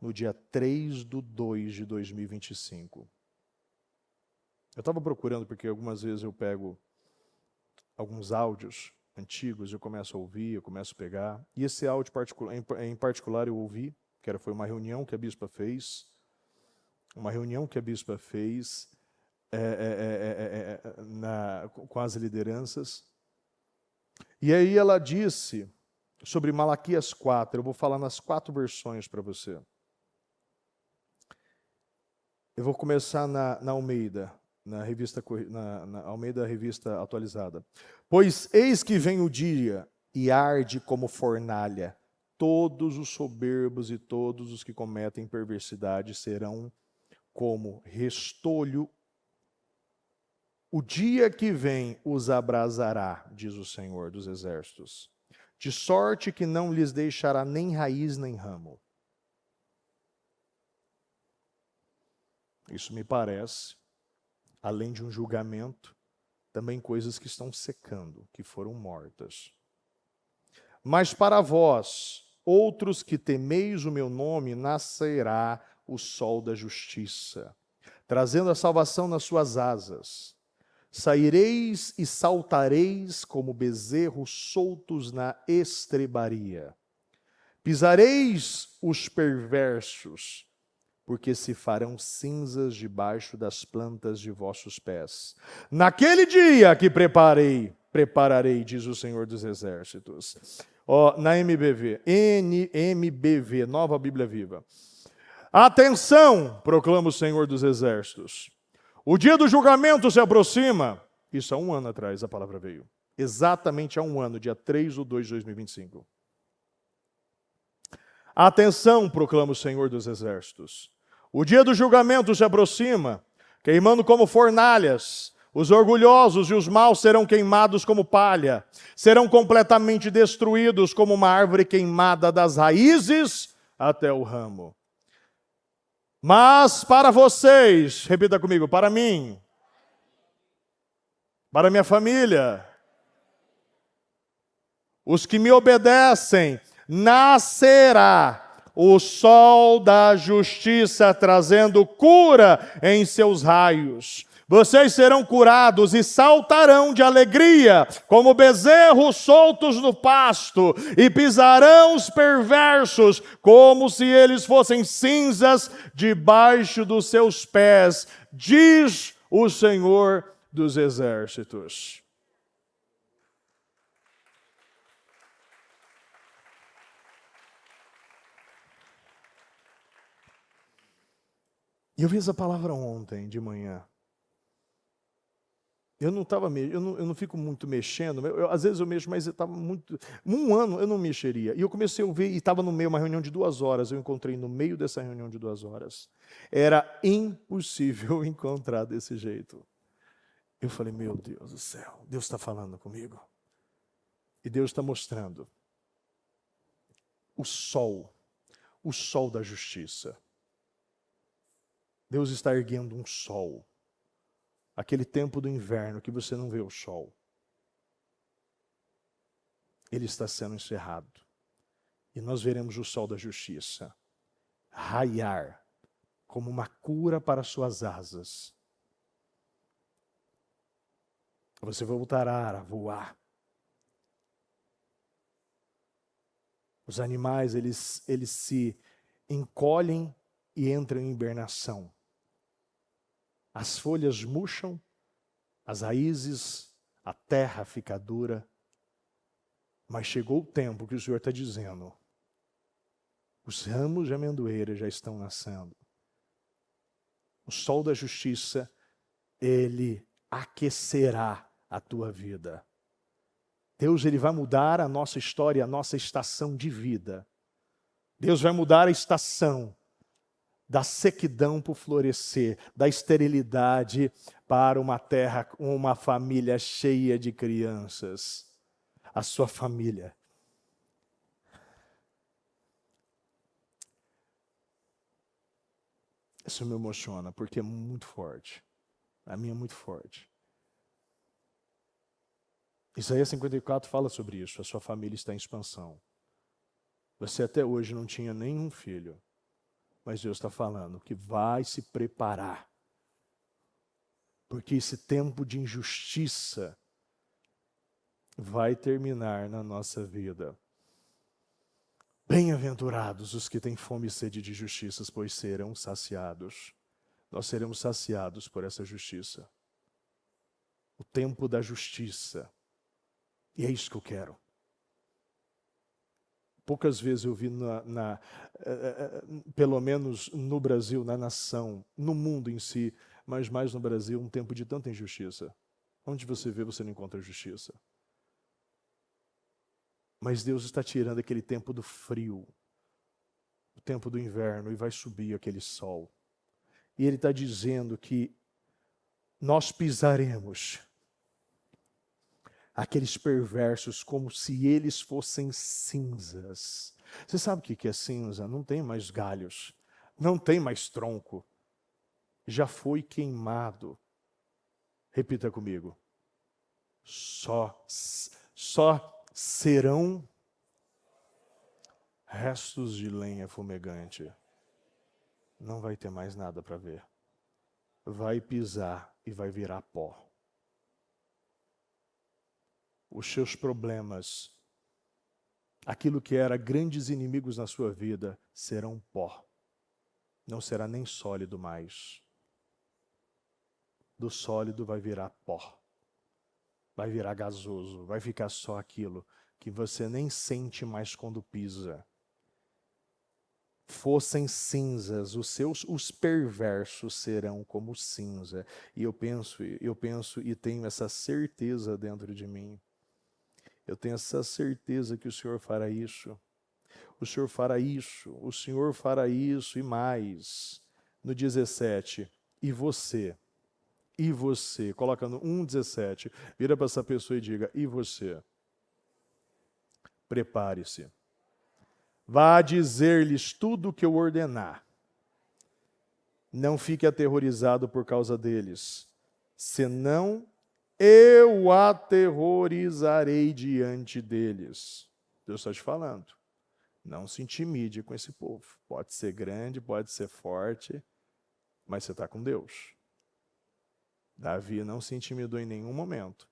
no dia 3/2 de 2025, eu estava procurando, porque algumas vezes eu pego alguns áudios antigos, eu começo a ouvir, eu começo a pegar. E esse áudio em particular eu ouvi, foi uma reunião que a bispa fez. Com as lideranças. E aí ela disse sobre Malaquias 4, eu vou falar nas 4 versões para você. Eu vou começar na Almeida. Na Almeida Revista Atualizada. Pois eis que vem o dia e arde como fornalha. Todos os soberbos e todos os que cometem perversidade serão como restolho. O dia que vem os abrasará, diz o Senhor dos Exércitos, de sorte que não lhes deixará nem raiz nem ramo. Isso me parece, além de um julgamento, também coisas que estão secando, que foram mortas. Mas para vós, outros que temeis o meu nome, nascerá o sol da justiça, trazendo a salvação nas suas asas. Saireis e saltareis como bezerros soltos na estrebaria. Pisareis os perversos, porque se farão cinzas debaixo das plantas de vossos pés. Naquele dia que prepararei, diz o Senhor dos Exércitos. Na NBV, Nova Bíblia Viva. Atenção, proclama o Senhor dos Exércitos. O dia do julgamento se aproxima. Isso há um ano atrás a palavra veio. Exatamente há um ano, dia 3/2/2025. Atenção, proclama o Senhor dos Exércitos. O dia do julgamento se aproxima, queimando como fornalhas. Os orgulhosos e os maus serão queimados como palha. Serão completamente destruídos como uma árvore queimada das raízes até o ramo. Mas para vocês, repita comigo, para mim, para minha família, os que me obedecem, nascerá o sol da justiça, trazendo cura em seus raios. Vocês serão curados e saltarão de alegria, como bezerros soltos no pasto, e pisarão os perversos, como se eles fossem cinzas debaixo dos seus pés, diz o Senhor dos Exércitos. E eu vi essa palavra ontem de manhã. Eu não fico muito mexendo, às vezes eu mexo, mas eu estava muito... Um ano eu não mexeria. E eu comecei a ouvir, e estava no meio, uma reunião de 2 horas, eu encontrei no meio dessa reunião de 2 horas. Era impossível encontrar desse jeito. Eu falei, meu Deus do céu, Deus está falando comigo. E Deus está mostrando o sol da justiça. Deus está erguendo um sol. Aquele tempo do inverno que você não vê o sol. Ele está sendo encerrado. E nós veremos o sol da justiça raiar como uma cura para suas asas. Você voltará a voar. Os animais, eles se encolhem e entram em hibernação. As folhas murcham, as raízes, a terra fica dura. Mas chegou o tempo que o Senhor está dizendo. Os ramos de amendoeira já estão nascendo. O sol da justiça, ele aquecerá a tua vida. Deus, ele vai mudar a nossa história, a nossa estação de vida. Deus vai mudar a estação da sequidão para o florescer, da esterilidade para uma terra, uma família cheia de crianças. A sua família. Isso me emociona, porque é muito forte. A minha é muito forte. Isaías 54 fala sobre isso. A sua família está em expansão. Você até hoje não tinha nenhum filho. Mas Deus está falando que vai se preparar. Porque esse tempo de injustiça vai terminar na nossa vida. Bem-aventurados os que têm fome e sede de justiça, pois serão saciados. Nós seremos saciados por essa justiça. O tempo da justiça. E é isso que eu quero. Poucas vezes eu vi, pelo menos no Brasil, na nação, no mundo em si, mas mais no Brasil, um tempo de tanta injustiça. Onde você vê, você não encontra justiça. Mas Deus está tirando aquele tempo do frio, o tempo do inverno, e vai subir aquele sol. E Ele está dizendo que nós pisaremos aqueles perversos como se eles fossem cinzas. Você sabe o que é cinza? Não tem mais galhos, não tem mais tronco. Já foi queimado. Repita comigo. Só serão restos de lenha fumegante. Não vai ter mais nada para ver. Vai pisar e vai virar pó. Os seus problemas Aquilo que era grandes inimigos na sua vida serão pó. Não será nem sólido mais. Do sólido vai virar pó. Vai virar gasoso. Vai ficar só aquilo que você nem sente mais quando pisa. Fossem cinzas, os perversos serão como cinza. E eu penso e tenho essa certeza dentro de mim. Eu tenho essa certeza que o Senhor fará isso. O Senhor fará isso. O Senhor fará isso e mais. No 17, e você, coloca no 1,17, vira para essa pessoa e diga, e você? Prepare-se. Vá dizer-lhes tudo o que eu ordenar. Não fique aterrorizado por causa deles, senão eu o aterrorizarei diante deles. Deus está te falando. Não se intimide com esse povo. Pode ser grande, pode ser forte, mas você está com Deus. Davi não se intimidou em nenhum momento.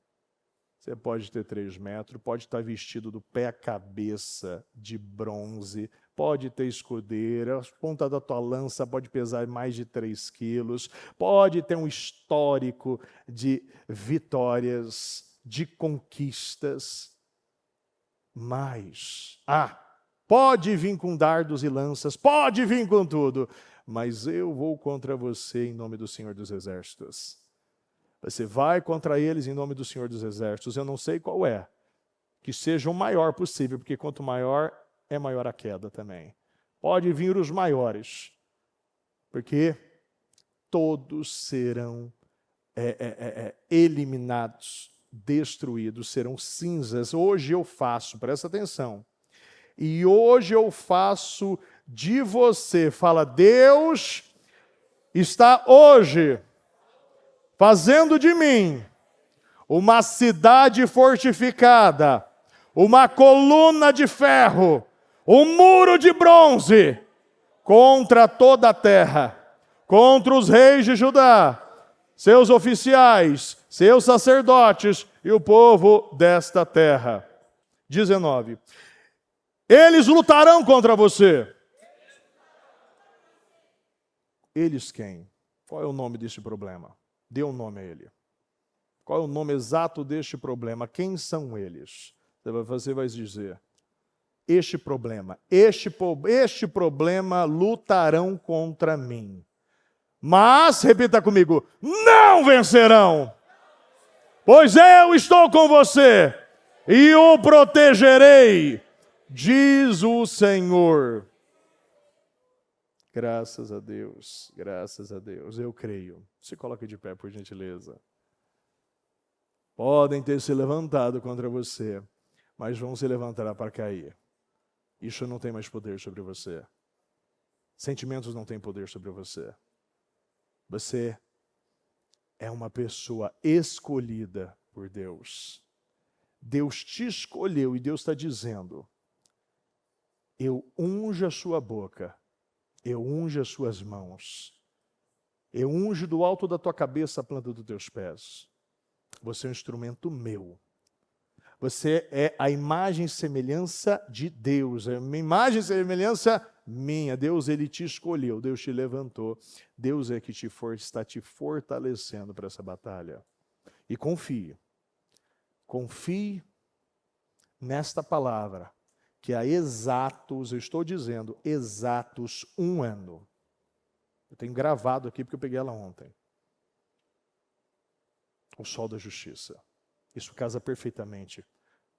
Você pode ter 3 metros, pode estar vestido do pé à cabeça de bronze, pode ter escudeira, a ponta da tua lança pode pesar mais de 3 quilos, pode ter um histórico de vitórias, de conquistas, mas, pode vir com dardos e lanças, pode vir com tudo, mas eu vou contra você em nome do Senhor dos Exércitos. Você vai contra eles em nome do Senhor dos Exércitos. Eu não sei qual é. Que seja o maior possível, porque quanto maior, é maior a queda também. Pode vir os maiores, porque todos serão eliminados, destruídos, serão cinzas. Hoje eu faço, presta atenção, e hoje eu faço de você, fala, Deus está hoje fazendo de mim uma cidade fortificada, uma coluna de ferro, um muro de bronze contra toda a terra, contra os reis de Judá, seus oficiais, seus sacerdotes e o povo desta terra. 19. Eles lutarão contra você. Eles quem? Qual é o nome deste problema? Dê um nome a ele. Qual é o nome exato deste problema? Quem são eles? Você vai dizer, este problema lutarão contra mim. Mas, repita comigo, não vencerão, pois eu estou com você e o protegerei, diz o Senhor. Graças a Deus, eu creio. Se coloque de pé, por gentileza. Podem ter se levantado contra você, mas vão se levantar para cair. Isso não tem mais poder sobre você. Sentimentos não têm poder sobre você. Você é uma pessoa escolhida por Deus. Deus te escolheu e Deus está dizendo, eu unjo a sua boca, eu unjo as suas mãos, eu unjo do alto da tua cabeça a planta dos teus pés. Você é um instrumento meu. Você é a imagem e semelhança de Deus, é uma imagem e semelhança minha. Deus, Ele te escolheu, Deus te levantou, Deus é que está te fortalecendo para essa batalha. E confie nesta palavra, que há exatos, eu estou dizendo, exatos 1 ano. Eu tenho gravado aqui porque eu peguei ela ontem. O sol da justiça. Isso casa perfeitamente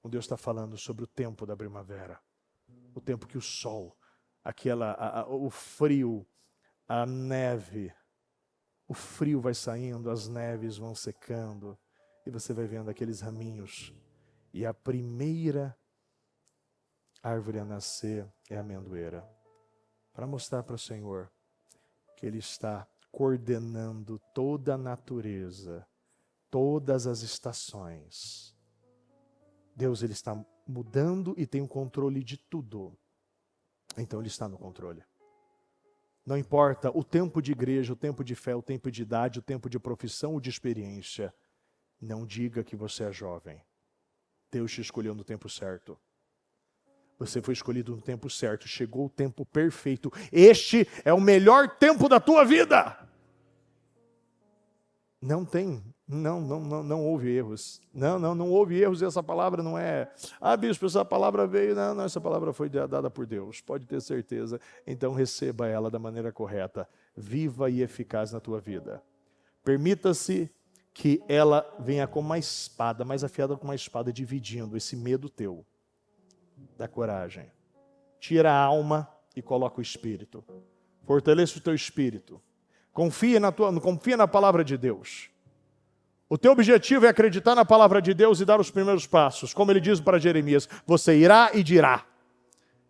com Deus está falando sobre o tempo da primavera. O tempo que o sol, o frio, a neve, o frio vai saindo, as neves vão secando, e você vai vendo aqueles raminhos. E a primeira árvore a nascer é a amendoeira. Para mostrar para o Senhor que Ele está coordenando toda a natureza, todas as estações. Deus, Ele está mudando e tem o controle de tudo. Então Ele está no controle. Não importa o tempo de igreja, o tempo de fé, o tempo de idade, o tempo de profissão ou de experiência. Não diga que você é jovem. Deus te escolheu no tempo certo. Você foi escolhido no tempo certo, chegou o tempo perfeito. Este é o melhor tempo da tua vida. Não houve erros. Não houve erros, e essa palavra não é... bispo, essa palavra veio... Não, essa palavra foi dada por Deus, pode ter certeza. Então receba ela da maneira correta, viva e eficaz na tua vida. Permita-se que ela venha como uma espada, mais afiada como uma espada, dividindo esse medo teu. Dá coragem. Tira a alma e coloca o espírito. Fortaleça o teu espírito. Confia na palavra de Deus. O teu objetivo é acreditar na palavra de Deus e dar os primeiros passos. Como ele diz para Jeremias, você irá e dirá.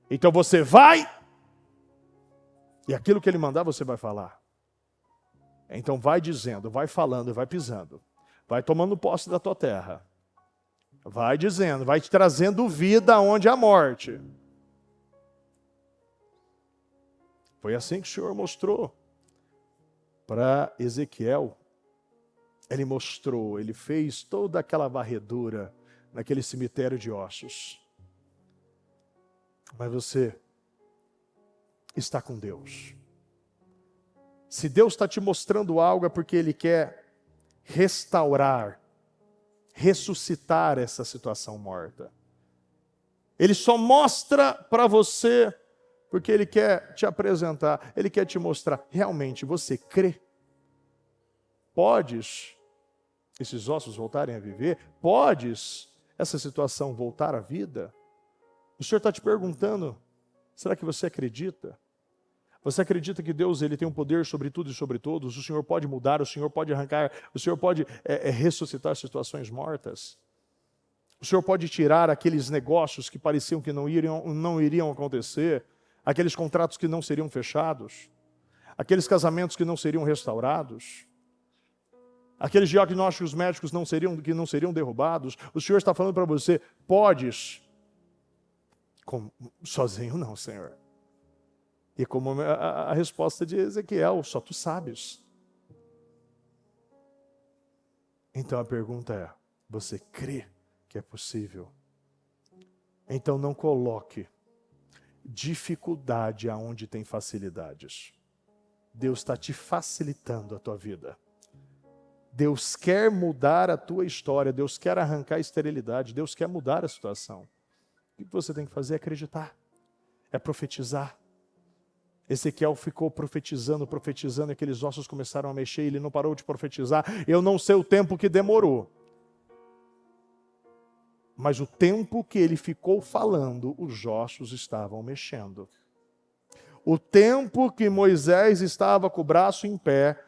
Então você vai, e aquilo que ele mandar você vai falar. Então vai dizendo, vai falando, vai pisando. Vai tomando posse da tua terra. Vai dizendo, vai te trazendo vida onde há morte. Foi assim que o Senhor mostrou para Ezequiel. Ele mostrou, ele fez toda aquela varredura naquele cemitério de ossos. Mas você está com Deus. Se Deus está te mostrando algo é porque Ele quer restaurar, ressuscitar essa situação morta. Ele só mostra para você porque Ele quer te apresentar, Ele quer te mostrar, realmente você crê? Podes esses ossos voltarem a viver? Podes essa situação voltar à vida? O Senhor está te perguntando, será que você acredita? Você acredita que Deus ele tem um poder sobre tudo e sobre todos? O Senhor pode mudar, o Senhor pode arrancar, o Senhor pode ressuscitar situações mortas? O Senhor pode tirar aqueles negócios que pareciam que não iriam acontecer, aqueles contratos que não seriam fechados, aqueles casamentos que não seriam restaurados, aqueles diagnósticos médicos que não seriam derrubados. O Senhor está falando para você, podes. Sozinho não, Senhor. E como a resposta de Ezequiel, só tu sabes. Então a pergunta é, você crê que é possível? Então não coloque dificuldade aonde tem facilidades. Deus está te facilitando a tua vida. Deus quer mudar a tua história, Deus quer arrancar a esterilidade, Deus quer mudar a situação. O que você tem que fazer é acreditar, é profetizar. Ezequiel ficou profetizando, e aqueles ossos começaram a mexer, e ele não parou de profetizar. Eu não sei o tempo que demorou, mas o tempo que ele ficou falando, os ossos estavam mexendo. O tempo que Moisés estava com o braço em pé,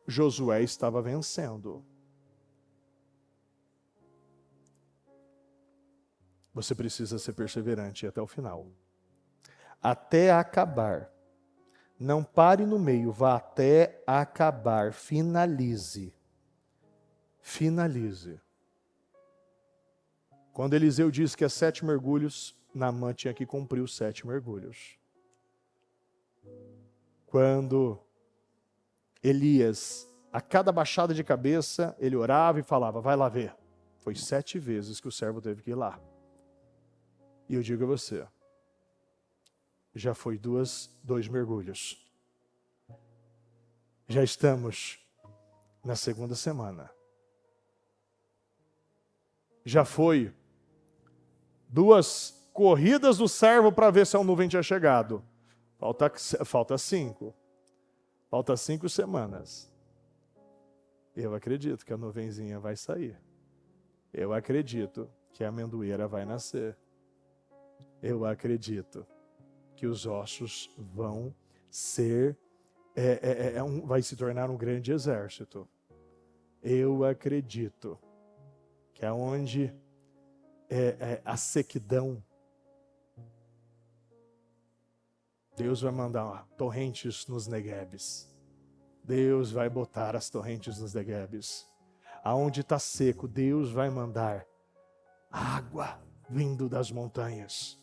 Josué estava vencendo. Você precisa ser perseverante até o final. Até acabar. Não pare no meio, vá até acabar. Finalize. Finalize. Quando Eliseu disse que é 7 mergulhos, Naamã tinha que cumprir os 7 mergulhos. Quando Elias, a cada baixada de cabeça, ele orava e falava, vai lá ver. Foi 7 vezes que o servo teve que ir lá. E eu digo a você, já foi 2 mergulhos. Já estamos na 2ª semana. Já foi 2 corridas do servo para ver se a nuvem tinha chegado. Falta 5. Falta 5 semanas. Eu acredito que a nuvenzinha vai sair. Eu acredito que a amendoeira vai nascer. Eu acredito que os ossos vão ser, vai se tornar um grande exército. Eu acredito que aonde a sequidão, Deus vai mandar torrentes nos Neguebs. Deus vai botar as torrentes nos Neguebs. Aonde está seco, Deus vai mandar água vindo das montanhas.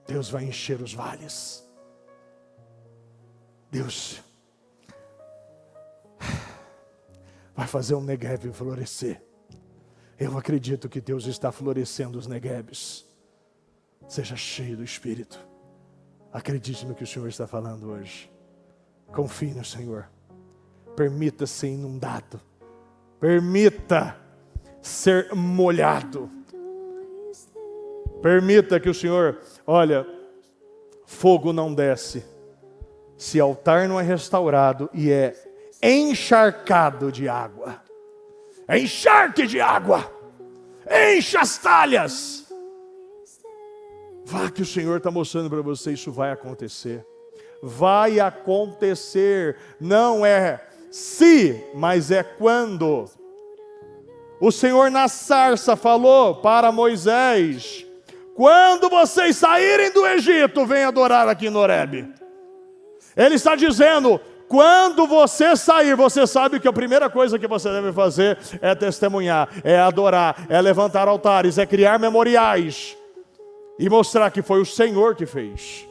Deus vai encher os vales. Deus vai fazer um Negueb florescer. Eu acredito que Deus está florescendo os Neguebs. Seja cheio do Espírito. Acredite no que o Senhor está falando hoje. Confie no Senhor. Permita ser inundado. Permita ser molhado. Permita que o Senhor, olha, fogo não desce se altar não é restaurado e é encharcado de água. É encharque de água. Encha as talhas. Vá que o Senhor está mostrando para você, isso vai acontecer. Vai acontecer. Não é se, mas é quando. O Senhor na sarça falou para Moisés: quando vocês saírem do Egito, venham adorar aqui no Horebe. Ele está dizendo, quando você sair, você sabe que a primeira coisa que você deve fazer é testemunhar, é adorar, é levantar altares, é criar memoriais e mostrar que foi o Senhor que fez.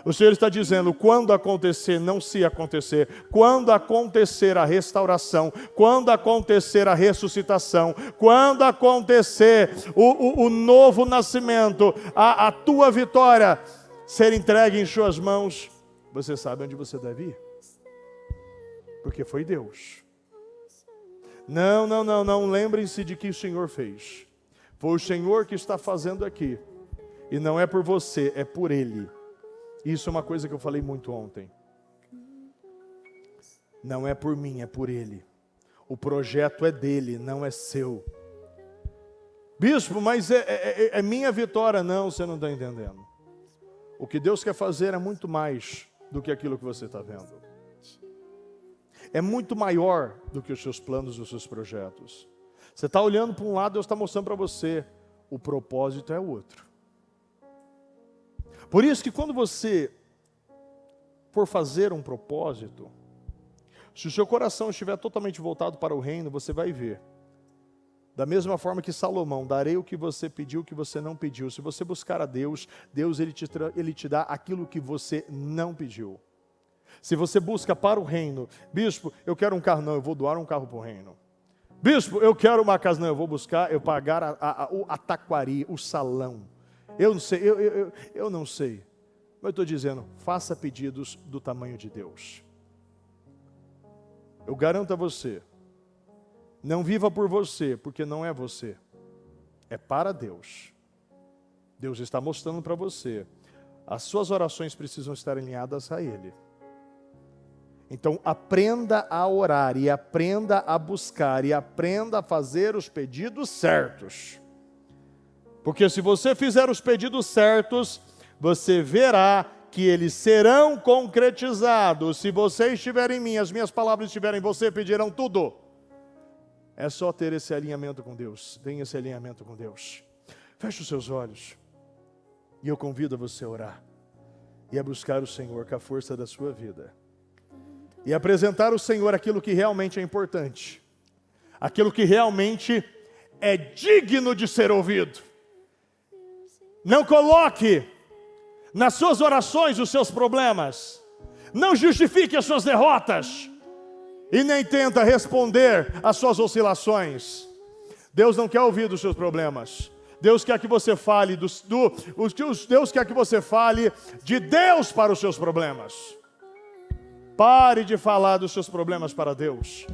O Senhor está dizendo, quando acontecer, não se acontecer, quando acontecer a restauração, quando acontecer a ressuscitação, quando acontecer o novo nascimento, a tua vitória ser entregue em suas mãos, você sabe onde você deve ir? Porque foi Deus. Não, lembrem-se de que o Senhor fez. Foi o Senhor que está fazendo aqui. E não é por você, é por Ele. Isso é uma coisa que eu falei muito ontem. Não é por mim, é por Ele. O projeto é dele, não é seu. Bispo, mas é minha vitória. Não, você não está entendendo. O que Deus quer fazer é muito mais do que aquilo que você está vendo. É muito maior do que os seus planos e os seus projetos. Você está olhando para um lado, Deus está mostrando para você. O propósito é outro. Por isso que quando você for fazer um propósito, se o seu coração estiver totalmente voltado para o reino, você vai ver. Da mesma forma que Salomão, darei o que você pediu, o que você não pediu. Se você buscar a Deus, Deus ele te dá aquilo que você não pediu. Se você busca para o reino, bispo, eu quero um carro, não, eu vou doar um carro para o reino. Bispo, eu quero uma casa, não, eu vou buscar, eu pagar a taquari, o salão. Eu não sei, eu não sei. Mas eu estou dizendo, faça pedidos do tamanho de Deus. Eu garanto a você, não viva por você, porque não é você. É para Deus. Deus está mostrando para você. As suas orações precisam estar alinhadas a Ele. Então aprenda a orar, e aprenda a buscar, e aprenda a fazer os pedidos certos. Porque se você fizer os pedidos certos, você verá que eles serão concretizados. Se você estiver em mim, as minhas palavras estiverem em você, pedirão tudo. É só ter esse alinhamento com Deus. Tenha esse alinhamento com Deus. Feche os seus olhos. E eu convido você a orar. E a buscar o Senhor com a força da sua vida. E apresentar ao Senhor aquilo que realmente é importante. Aquilo que realmente é digno de ser ouvido. Não coloque nas suas orações os seus problemas. Não justifique as suas derrotas. E nem tenta responder às suas oscilações. Deus não quer ouvir dos seus problemas. Deus quer que você fale Deus quer que você fale de Deus para os seus problemas. Pare de falar dos seus problemas para Deus.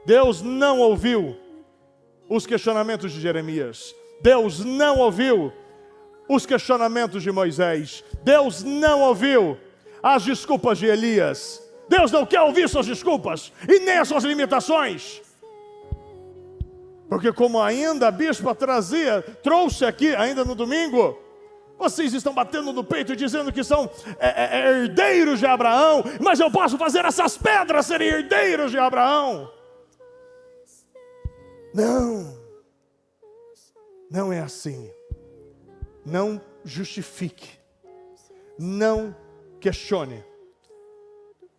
Deus não ouviu os questionamentos de Jeremias. Deus não ouviu os questionamentos de Moisés. Deus não ouviu as desculpas de Elias. Deus não quer ouvir suas desculpas e nem as suas limitações. Porque como ainda a bispa trouxe aqui ainda no domingo, vocês estão batendo no peito e dizendo que são herdeiros de Abraão, mas eu posso fazer essas pedras serem herdeiros de Abraão. Não é assim. Não justifique, não questione,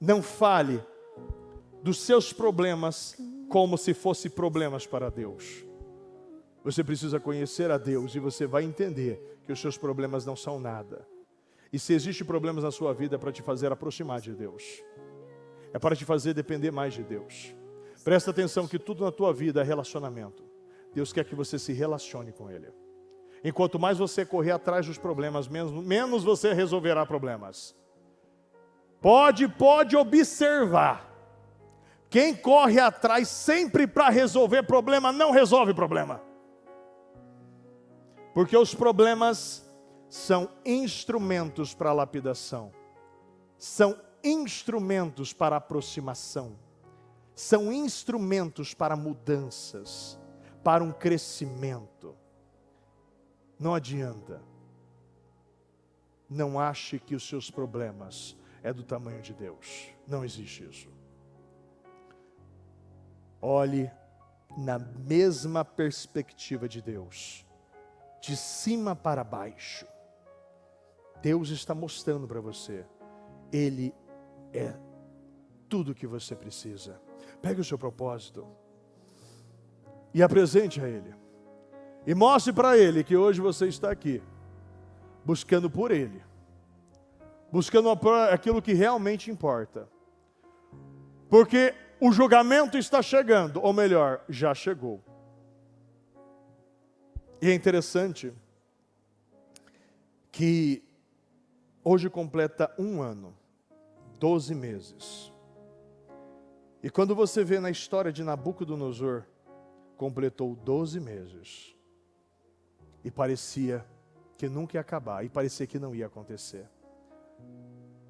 não fale dos seus problemas como se fossem problemas para Deus. Você precisa conhecer a Deus e você vai entender que os seus problemas não são nada. E se existem problemas na sua vida é para te fazer aproximar de Deus. É para te fazer depender mais de Deus. Presta atenção que tudo na tua vida é relacionamento. Deus quer que você se relacione com Ele. E quanto mais você correr atrás dos problemas, menos você resolverá problemas. Pode observar. Quem corre atrás sempre para resolver problema, não resolve problema. Porque os problemas são instrumentos para a lapidação. São instrumentos para aproximação. São instrumentos para mudanças, para um crescimento. Não adianta. Não ache que os seus problemas é do tamanho de Deus. Não existe isso. Olhe na mesma perspectiva de Deus, de cima para baixo. Deus está mostrando para você, Ele é tudo o que você precisa. Pegue o seu propósito e apresente a Ele. E mostre para Ele que hoje você está aqui, buscando por Ele, buscando aquilo que realmente importa. Porque o julgamento está chegando, ou melhor, já chegou. E é interessante que hoje completa 1 ano, 12 meses. E quando você vê na história de Nabucodonosor, completou 12 meses. E parecia que nunca ia acabar, e parecia que não ia acontecer.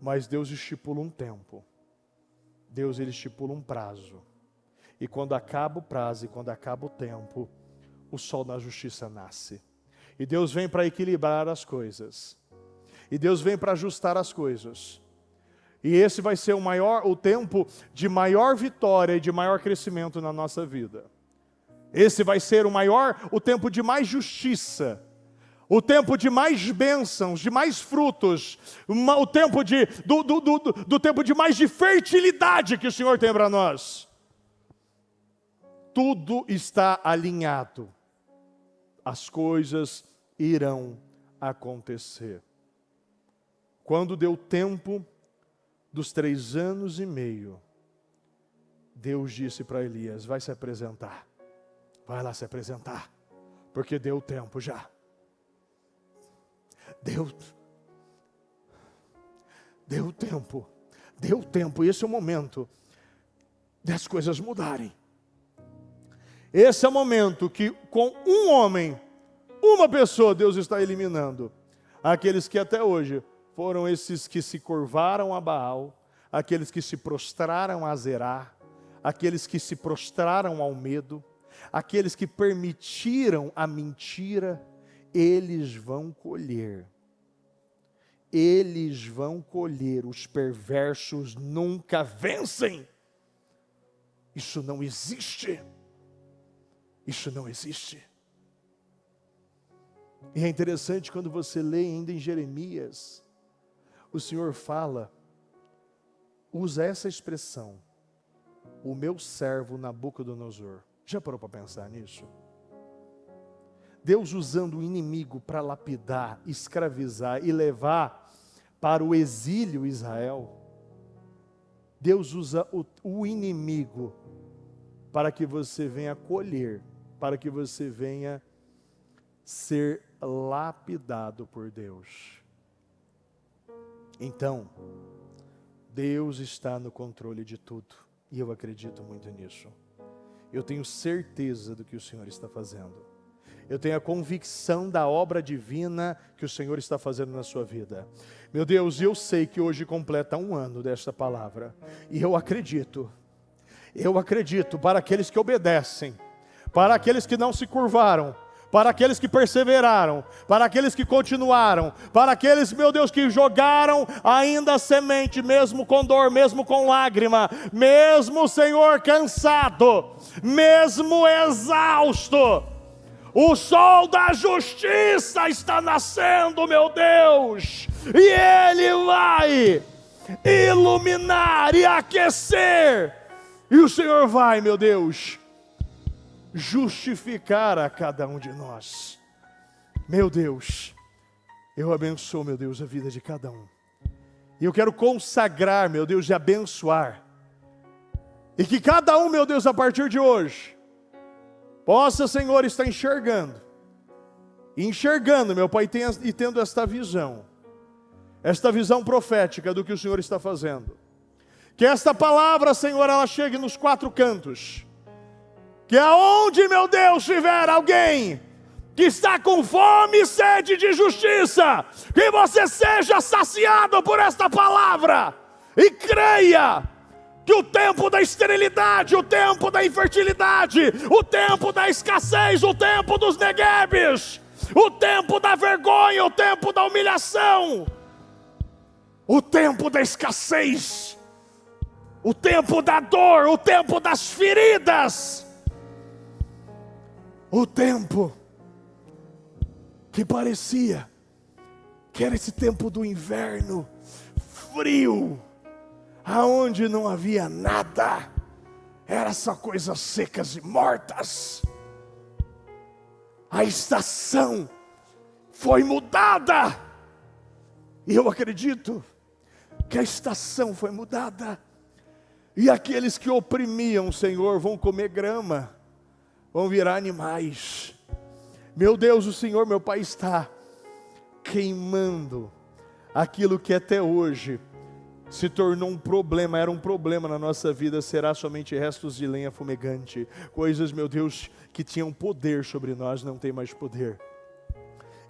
Mas Deus estipula um tempo. Deus, Ele estipula um prazo. E quando acaba o prazo, e quando acaba o tempo, o sol da justiça nasce. E Deus vem para equilibrar as coisas. E Deus vem para ajustar as coisas. E esse vai ser o tempo de maior vitória e de maior crescimento na nossa vida. Esse vai ser o tempo de mais justiça, o tempo de mais bênçãos, de mais frutos, o tempo do tempo de mais de fertilidade que o Senhor tem para nós. Tudo está alinhado. As coisas irão acontecer. Quando deu tempo dos 3 anos e meio, Deus disse para Elias, vai se apresentar. Vai lá se apresentar, porque deu tempo já. Deu tempo, esse é o momento das coisas mudarem. Esse é o momento que com um homem, uma pessoa, Deus está eliminando aqueles que até hoje foram esses que se curvaram a Baal, aqueles que se prostraram a Zerá, aqueles que se prostraram ao medo, aqueles que permitiram a mentira. Eles vão colher. Eles vão colher. Os perversos nunca vencem. Isso não existe. Isso não existe. E é interessante quando você lê ainda em Jeremias, o Senhor fala, usa essa expressão, o meu servo Nabucodonosor. Já parou para pensar nisso? Deus usando o inimigo para lapidar, escravizar e levar para o exílio Israel. Deus usa o inimigo para que você venha colher, para que você venha ser lapidado por Deus. Então, Deus está no controle de tudo, e eu acredito muito nisso. Eu tenho certeza do que o Senhor está fazendo. Eu tenho a convicção da obra divina que o Senhor está fazendo na sua vida. Meu Deus, eu sei que hoje completa 1 ano desta palavra. E eu acredito para aqueles que obedecem, para aqueles que não se curvaram, para aqueles que perseveraram, para aqueles que continuaram, para aqueles, meu Deus, que jogaram ainda a semente, mesmo com dor, mesmo com lágrima, mesmo, Senhor, cansado, mesmo exausto. O sol da justiça está nascendo, meu Deus, e Ele vai iluminar e aquecer, e o Senhor vai, meu Deus, justificar a cada um de nós. Meu Deus, eu abençoo, meu Deus, a vida de cada um. E eu quero consagrar, meu Deus, e abençoar. E que cada um, meu Deus, a partir de hoje, possa, Senhor, estar enxergando enxergando, meu Pai, e tendo esta visão profética do que o Senhor está fazendo. Que esta palavra, Senhor, ela chegue nos 4 cantos. Que aonde, meu Deus, tiver alguém que está com fome e sede de justiça, que você seja saciado por esta palavra e creia que o tempo da esterilidade, o tempo da infertilidade, o tempo da escassez, o tempo dos neguebes, o tempo da vergonha, o tempo da humilhação, o tempo da escassez, o tempo da dor, o tempo das feridas, o tempo que parecia que era esse tempo do inverno frio, aonde não havia nada, era só coisas secas e mortas. A estação foi mudada, e eu acredito que a estação foi mudada, e aqueles que oprimiam o Senhor vão comer grama, vão virar animais. Meu Deus, o Senhor, meu Pai, está queimando aquilo que até hoje se tornou um problema, era um problema na nossa vida, será somente restos de lenha fumegante. Coisas, meu Deus, que tinham poder sobre nós, não tem mais poder.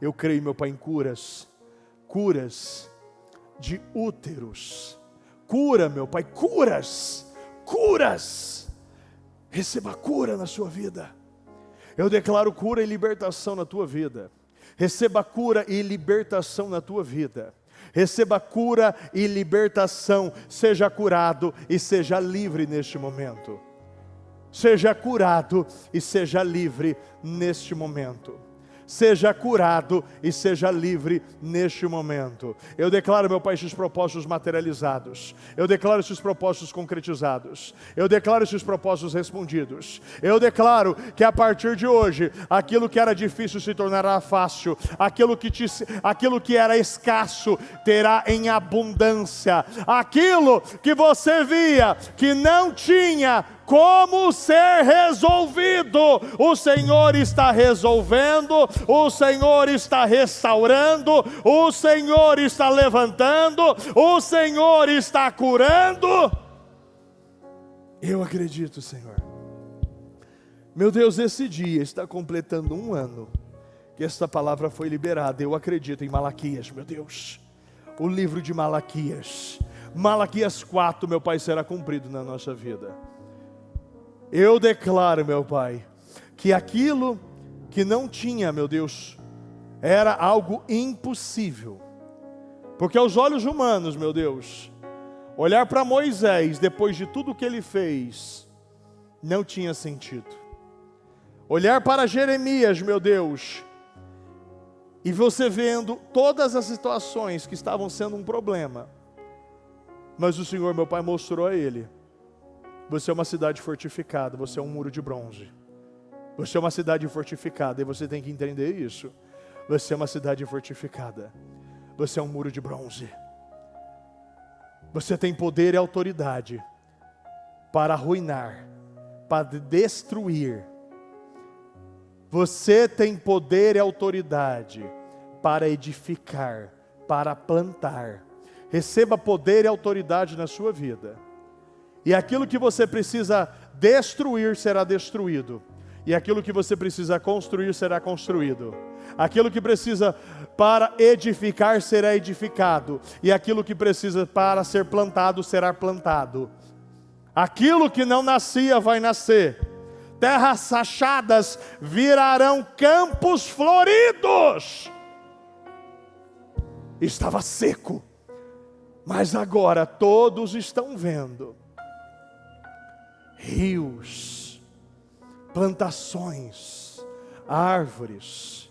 Eu creio, meu Pai, em curas de úteros. Cura, meu Pai, curas. Receba cura na sua vida. Eu declaro cura e libertação na tua vida. Receba cura e libertação na tua vida. Receba cura e libertação. Seja curado e seja livre neste momento. Seja curado e seja livre neste momento. Seja curado e seja livre neste momento. Eu declaro, meu Pai, esses propósitos materializados. Eu declaro esses propósitos concretizados. Eu declaro esses propósitos respondidos. Eu declaro que a partir de hoje, aquilo que era difícil se tornará fácil. Aquilo que era escasso terá em abundância. Aquilo que você via que não tinha como ser resolvido, o Senhor está resolvendo, o Senhor está restaurando, o Senhor está levantando, o Senhor está curando. Eu acredito, Senhor. Meu Deus, esse dia está completando 1 ano que esta palavra foi liberada. Eu acredito em Malaquias, meu Deus, o livro de Malaquias 4, meu Pai, será cumprido na nossa vida. Eu declaro, meu Pai, que aquilo que não tinha, meu Deus, era algo impossível. Porque aos olhos humanos, meu Deus, olhar para Moisés, depois de tudo que ele fez, não tinha sentido. Olhar para Jeremias, meu Deus, e você vendo todas as situações que estavam sendo um problema, mas o Senhor, meu Pai, mostrou a ele: você é uma cidade fortificada, você é um muro de bronze. Você é uma cidade fortificada, e você tem que entender isso. Você é uma cidade fortificada. Você é um muro de bronze. Você tem poder e autoridade para arruinar, para destruir. Você tem poder e autoridade para edificar, para plantar. Receba poder e autoridade na sua vida. E aquilo que você precisa destruir será destruído. E aquilo que você precisa construir será construído. Aquilo que precisa para edificar será edificado. E aquilo que precisa para ser plantado será plantado. Aquilo que não nascia vai nascer. Terras achadas virarão campos floridos. Estava seco, mas agora todos estão vendo rios, plantações, árvores.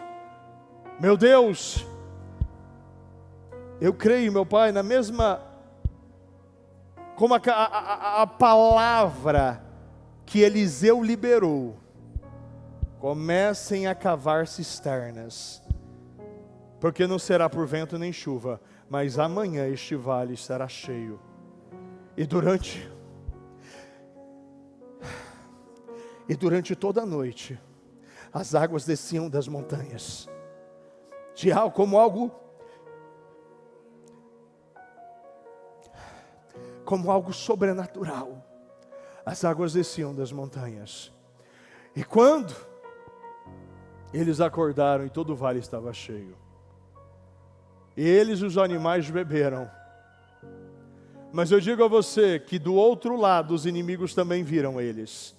Meu Deus, eu creio, meu Pai, na mesma, como a palavra que Eliseu liberou: comecem a cavar cisternas, porque não será por vento nem chuva, mas amanhã este vale estará cheio. E durante toda a noite, as águas desciam das montanhas. como algo sobrenatural. As águas desciam das montanhas. E quando eles acordaram e todo o vale estava cheio, eles e os animais beberam. Mas eu digo a você que do outro lado os inimigos também viram eles.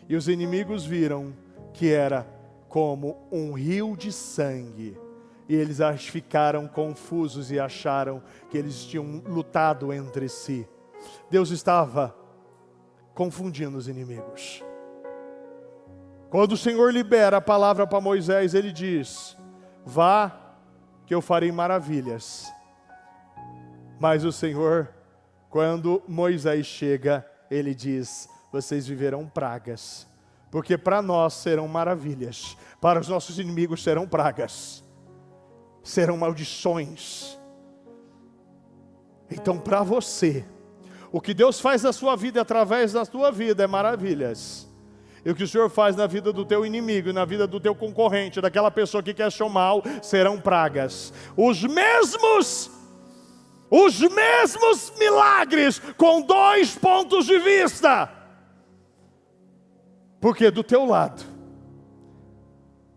E os inimigos viram que era como um rio de sangue. E eles ficaram confusos e acharam que eles tinham lutado entre si. Deus estava confundindo os inimigos. Quando o Senhor libera a palavra para Moisés, Ele diz: vá, que eu farei maravilhas. Mas o Senhor, quando Moisés chega, Ele diz: vocês viverão pragas. Porque para nós serão maravilhas, para os nossos inimigos serão pragas, serão maldições. Então para você, o que Deus faz na sua vida e através da sua vida é maravilhas. E o que o Senhor faz na vida do teu inimigo e na vida do teu concorrente, daquela pessoa que quer seu mal, serão pragas. Os mesmos milagres com 2 pontos de vista. Porque do teu lado,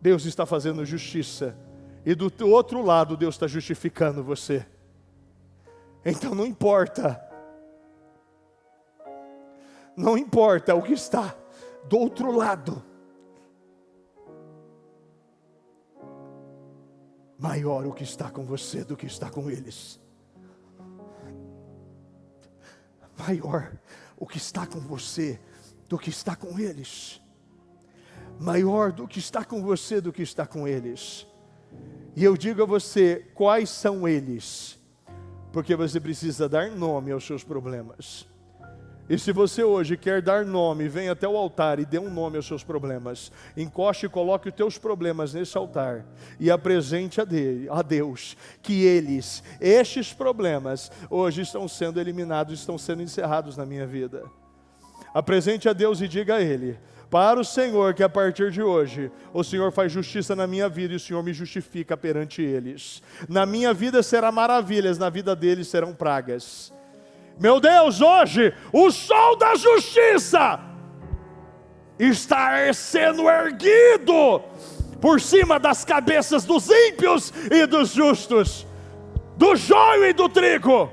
Deus está fazendo justiça. E do outro lado, Deus está justificando você. Então não importa. Não importa o que está do outro lado. Maior o que está com você do que está com eles. Maior o que está com você do que está com eles. Maior do que está com você do que está com eles. E eu digo a você, quais são eles? Porque você precisa dar nome aos seus problemas. E se você hoje quer dar nome, venha até o altar e dê um nome aos seus problemas. Encoste e coloque os teus problemas nesse altar. E apresente a Deus que estes problemas, hoje estão sendo eliminados, estão sendo encerrados na minha vida. Apresente a Deus e diga a Ele: para o Senhor que a partir de hoje, o Senhor faz justiça na minha vida e o Senhor me justifica perante eles. Na minha vida será maravilhas, na vida deles serão pragas. Meu Deus, hoje o sol da justiça está sendo erguido por cima das cabeças dos ímpios e dos justos, do joio e do trigo.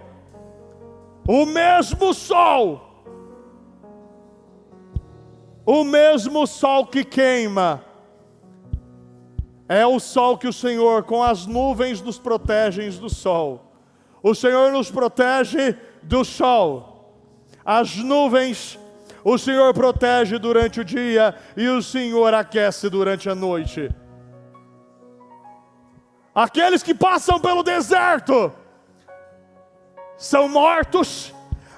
O mesmo sol que queima, é o sol que o Senhor com as nuvens nos protege do sol. O Senhor nos protege do sol. As nuvens o Senhor protege durante o dia e o Senhor aquece durante a noite. Aqueles que passam pelo deserto são mortos,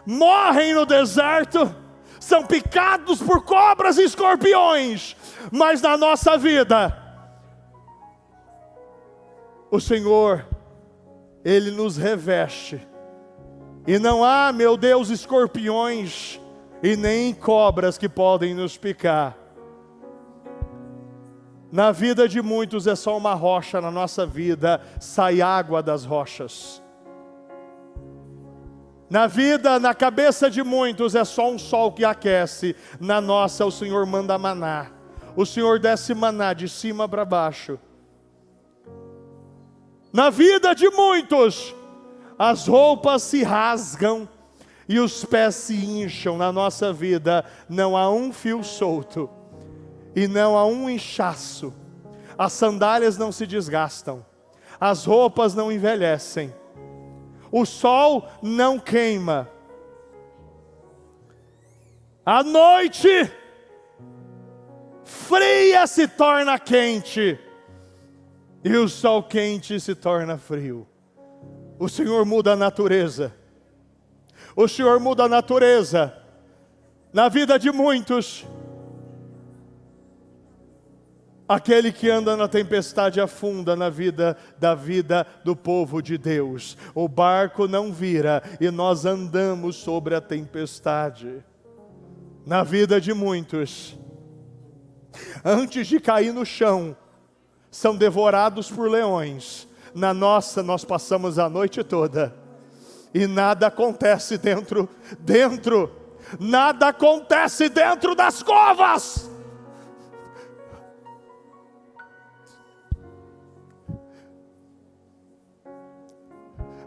morrem no deserto, são picados por cobras e escorpiões. Mas na nossa vida, o Senhor, Ele nos reveste. E não há, meu Deus, escorpiões e nem cobras que podem nos picar. Na vida de muitos é só uma rocha, na nossa vida sai água das rochas. Na vida, na cabeça de muitos é só um sol que aquece. Na nossa o Senhor manda maná. O Senhor desce maná de cima para baixo. Na vida de muitos, as roupas se rasgam e os pés se incham. Na nossa vida não há um fio solto e não há um inchaço. As sandálias não se desgastam, as roupas não envelhecem, o sol não queima. A noite fria se torna quente e o sol quente se torna frio. O Senhor muda a natureza. O Senhor muda a natureza na vida de muitos. Aquele que anda na tempestade afunda na vida do povo de Deus. O barco não vira e nós andamos sobre a tempestade. Na vida de muitos, antes de cair no chão, são devorados por leões. nós passamos a noite toda e nada acontece dentro, nada acontece dentro das covas.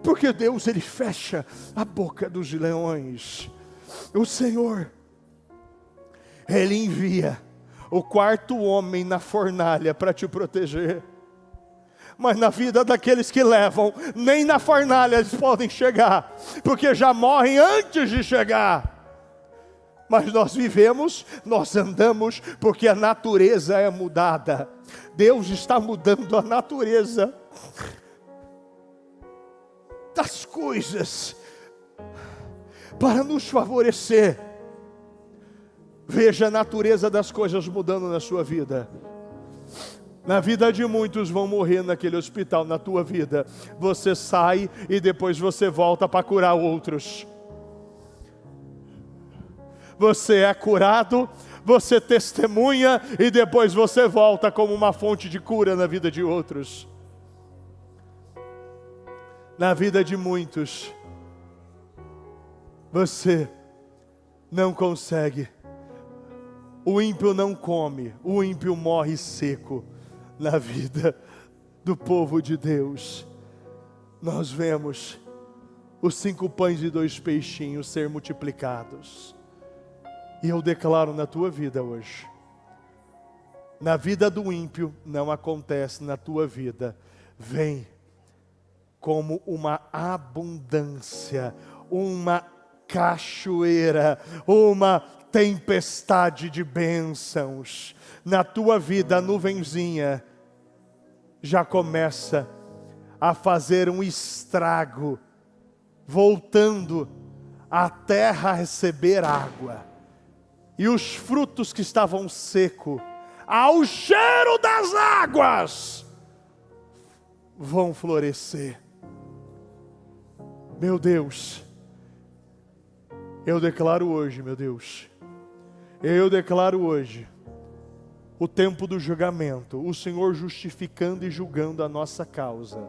Porque Deus, Ele fecha a boca dos leões. O Senhor, Ele envia o quarto homem na fornalha para te proteger. Mas na vida daqueles que levam, nem na fornalha eles podem chegar, porque já morrem antes de chegar. Mas nós vivemos, nós andamos, porque a natureza é mudada. Deus está mudando a natureza das coisas para nos favorecer. Veja a natureza das coisas mudando na sua vida. Na vida de muitos vão morrer naquele hospital. Na tua vida, você sai e depois você volta para curar outros. Você é curado, você testemunha e depois você volta como uma fonte de cura na vida de outros. Na vida de muitos, você não consegue. O ímpio não come, o ímpio morre seco. Na vida do povo de Deus, nós vemos os 5 pães e 2 peixinhos ser multiplicados. E eu declaro na tua vida hoje, na vida do ímpio não acontece, na tua vida vem como uma abundância, uma cachoeira, uma tempestade de bênçãos. Na tua vida a nuvenzinha já começa a fazer um estrago, voltando a terra a receber água. E os frutos que estavam secos, ao cheiro das águas, vão florescer. Meu Deus, eu declaro hoje, meu Deus, eu declaro hoje, o tempo do julgamento, o Senhor justificando e julgando a nossa causa.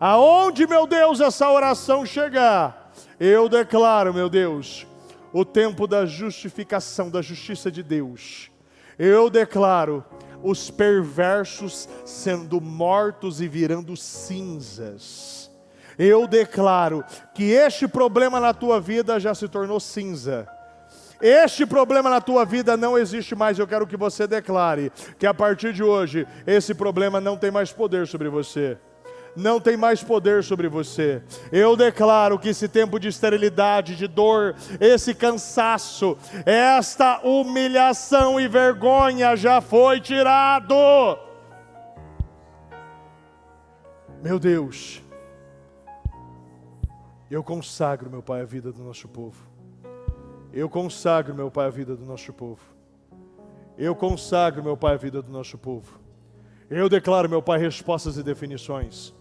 Aonde, meu Deus, essa oração chegar, eu declaro, meu Deus, o tempo da justificação, da justiça de Deus. Eu declaro os perversos sendo mortos e virando cinzas. Eu declaro que este problema na tua vida já se tornou cinza. Este problema na tua vida não existe mais. Eu quero que você declare que a partir de hoje, esse problema não tem mais poder sobre você. Não tem mais poder sobre você. Eu declaro que esse tempo de esterilidade, de dor, esse cansaço, esta humilhação e vergonha já foi tirado. Meu Deus, eu consagro, meu Pai, a vida do nosso povo. Eu consagro, meu Pai, a vida do nosso povo. Eu consagro, meu Pai, a vida do nosso povo. Eu declaro, meu Pai, respostas e definições.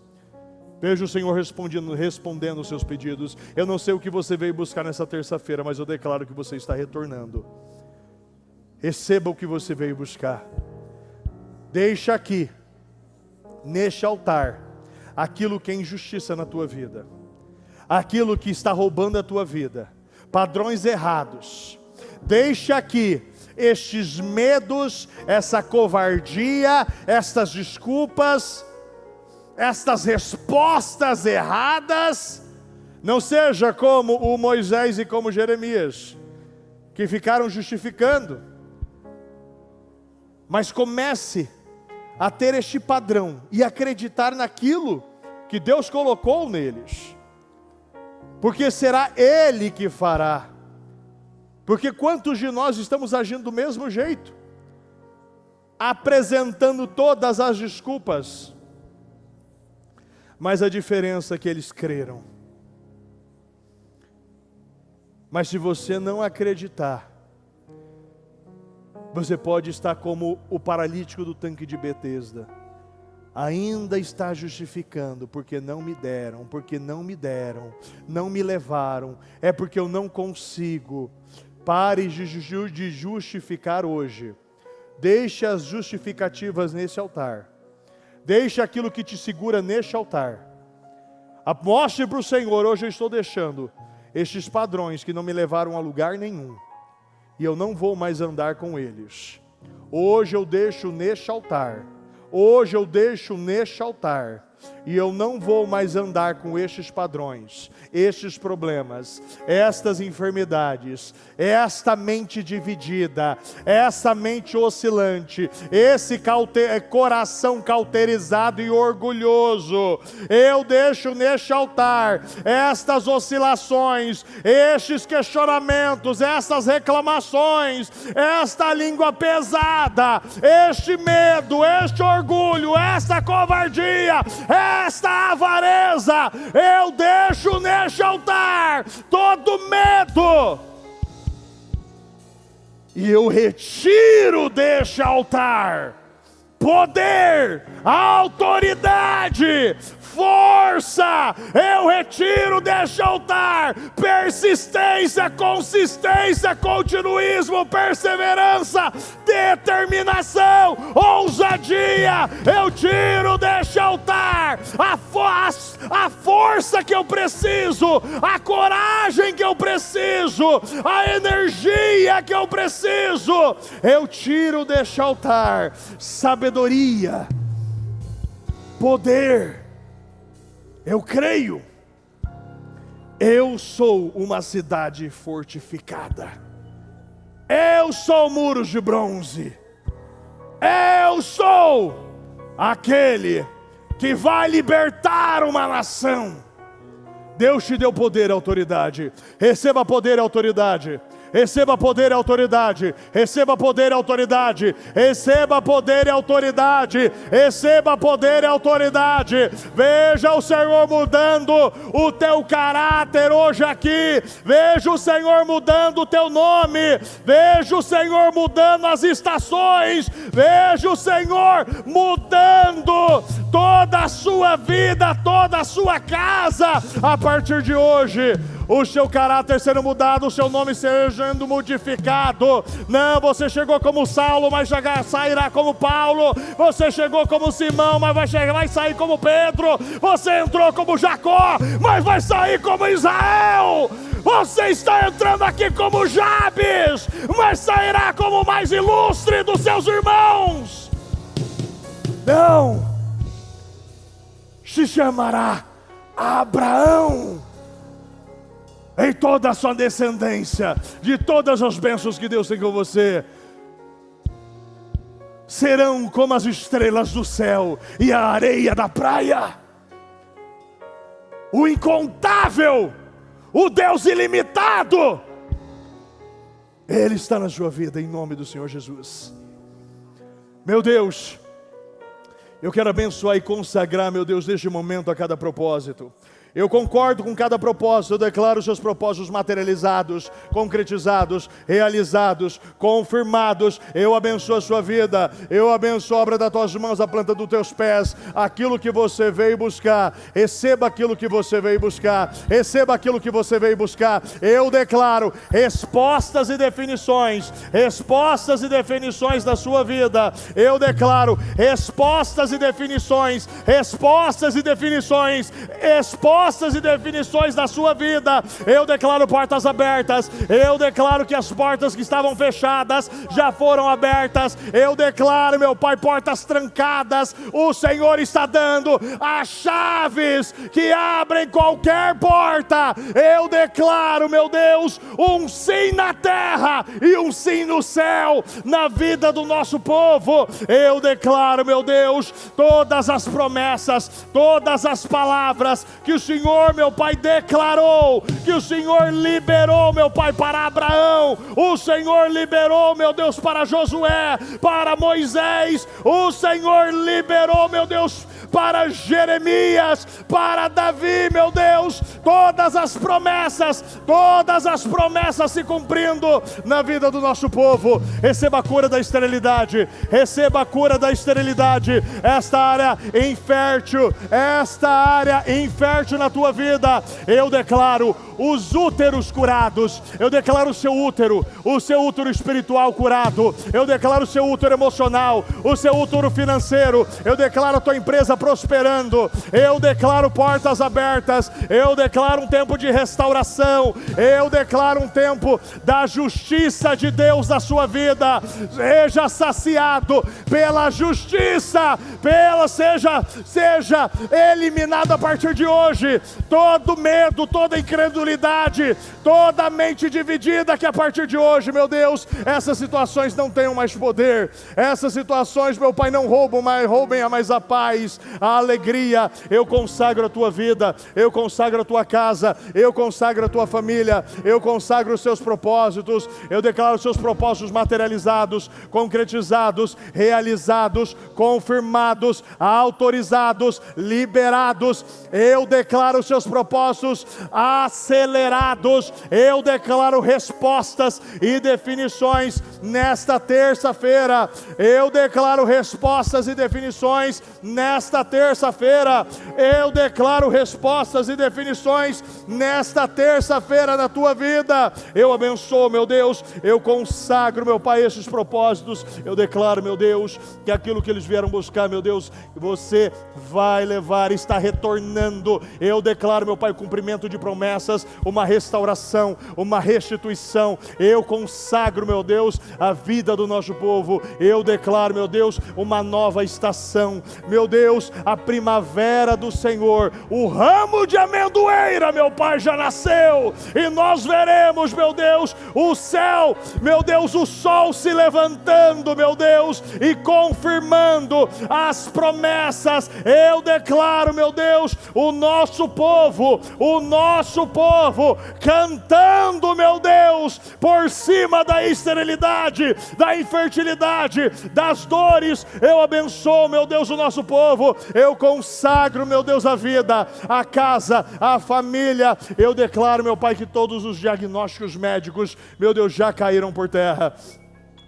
Veja o Senhor respondendo os seus pedidos. Eu não sei o que você veio buscar nessa terça-feira, mas eu declaro que você está retornando. Receba o que você veio buscar. Deixa aqui, neste altar, aquilo que é injustiça na tua vida. Aquilo que está roubando a tua vida. Padrões errados. Deixa aqui estes medos, essa covardia, estas desculpas, estas respostas erradas. Não seja como o Moisés e como Jeremias, que ficaram justificando. Mas comece a ter este padrão e acreditar naquilo que Deus colocou neles. Porque será Ele que fará. Porque quantos de nós estamos agindo do mesmo jeito? Apresentando todas as desculpas. Mas a diferença é que eles creram. Mas se você não acreditar, você pode estar como o paralítico do tanque de Betesda. Ainda está justificando, porque não me deram, não me levaram, é porque eu não consigo. Pare de justificar hoje. Deixe as justificativas nesse altar. Deixe aquilo que te segura neste altar. Mostre para o Senhor: hoje eu estou deixando estes padrões que não me levaram a lugar nenhum, e eu não vou mais andar com eles. Hoje eu deixo neste altar. Hoje eu deixo neste altar. E eu não vou mais andar com estes padrões, estes problemas, estas enfermidades, esta mente dividida, essa mente oscilante, esse coração cauterizado e orgulhoso. Eu deixo neste altar estas oscilações, estes questionamentos, estas reclamações, esta língua pesada, este medo, este orgulho, esta covardia, esta avareza. Eu deixo neste altar todo medo, e eu retiro deste altar poder, autoridade, força. Eu retiro deste altar persistência, consistência, continuismo, perseverança, determinação, ousadia. Eu tiro deste altar a força que eu preciso, a coragem que eu preciso, a energia que eu preciso. Eu tiro deste altar sabedoria, poder. Eu creio. Eu sou uma cidade fortificada. Eu sou muros de bronze. Eu sou aquele que vai libertar uma nação. Deus te deu poder e autoridade. Receba poder e autoridade. Receba poder e autoridade. Receba poder e autoridade. Receba poder e autoridade. Receba poder e autoridade. Veja o Senhor mudando o teu caráter hoje aqui. Veja o Senhor mudando o teu nome. Veja o Senhor mudando as estações. Veja o Senhor mudando toda a sua vida, toda a sua casa. A partir de hoje, o seu caráter sendo mudado, o seu nome sendo modificado. Não, você chegou como Saulo, mas já sairá como Paulo. Você chegou como Simão, mas vai sair como Pedro. Você entrou como Jacó, mas vai sair como Israel. Você está entrando aqui como Jabes, mas sairá como o mais ilustre dos seus irmãos. Não, se chamará Abraão. Em toda a sua descendência, de todas as bênçãos que Deus tem com você, serão como as estrelas do céu e a areia da praia. O incontável, o Deus ilimitado, Ele está na sua vida, em nome do Senhor Jesus. Meu Deus, eu quero abençoar e consagrar, meu Deus, neste momento a cada propósito. Eu concordo com cada propósito, eu declaro os seus propósitos materializados, concretizados, realizados, confirmados. Eu abençoo a sua vida, eu abençoo a obra das tuas mãos, a planta dos teus pés, aquilo que você veio buscar. Receba aquilo que você veio buscar, receba aquilo que você veio buscar. Eu declaro respostas e definições da sua vida. Eu declaro respostas e definições da sua vida. Eu declaro portas abertas. Eu declaro que as portas que estavam fechadas já foram abertas. Eu declaro, meu Pai, portas trancadas. O Senhor está dando as chaves que abrem qualquer porta. Eu declaro, meu Deus, um sim na terra e um sim no céu na vida do nosso povo. Eu declaro, meu Deus, todas as promessas, todas as palavras que o Senhor, meu Pai, declarou, que o Senhor liberou, meu Pai, para Abraão, o Senhor liberou, meu Deus, para Josué, para Moisés, o Senhor liberou, meu Deus, para Jeremias, para Davi, meu Deus, todas as promessas se cumprindo na vida do nosso povo. Receba a cura da esterilidade, receba a cura da esterilidade, esta área infértil na tua vida. Eu declaro os úteros curados. Eu declaro o seu útero espiritual curado. Eu declaro o seu útero emocional, o seu útero financeiro. Eu declaro a tua empresa prosperando. Eu declaro portas abertas. Eu declaro um tempo de restauração. Eu declaro um tempo da justiça de Deus na sua vida. Seja saciado pela justiça, seja eliminado a partir de hoje todo medo, toda incredulidade, toda mente dividida, que a partir de hoje, meu Deus, essas situações não tenham mais poder. Essas situações, meu Pai, não roubem mais a paz, a alegria. Eu consagro a tua vida, eu consagro a tua casa, eu consagro a tua família, eu consagro os seus propósitos. Eu declaro os seus propósitos materializados, concretizados, realizados, confirmados, autorizados, liberados. Eu declaro os seus propósitos acelerados. Eu declaro respostas e definições nesta terça-feira. Eu declaro respostas e definições nesta terça-feira. Eu declaro respostas e definições nesta terça-feira na tua vida. Eu abençoo, meu Deus, eu consagro, meu Pai, esses propósitos. Eu declaro, meu Deus, que aquilo que eles vieram buscar, meu Deus, você vai levar, está retornando. Eu declaro, meu Pai, o cumprimento de promessas, uma restauração, uma restituição. Eu consagro, meu Deus, a vida do nosso povo. Eu declaro, meu Deus, uma nova estação. Meu Deus, a primavera do Senhor, o ramo de amendoeira, meu Pai, já nasceu, e nós veremos, meu Deus, o céu, meu Deus, o sol se levantando, meu Deus, e confirmando as promessas. Eu declaro, meu Deus, o nosso povo cantando, meu Deus, por cima da esterilidade, da infertilidade, das dores. Eu abençoo, meu Deus, o nosso povo. Eu consagro, meu Deus, a vida, a casa, a família. Eu declaro, meu Pai, que todos os diagnósticos médicos, meu Deus, já caíram por terra.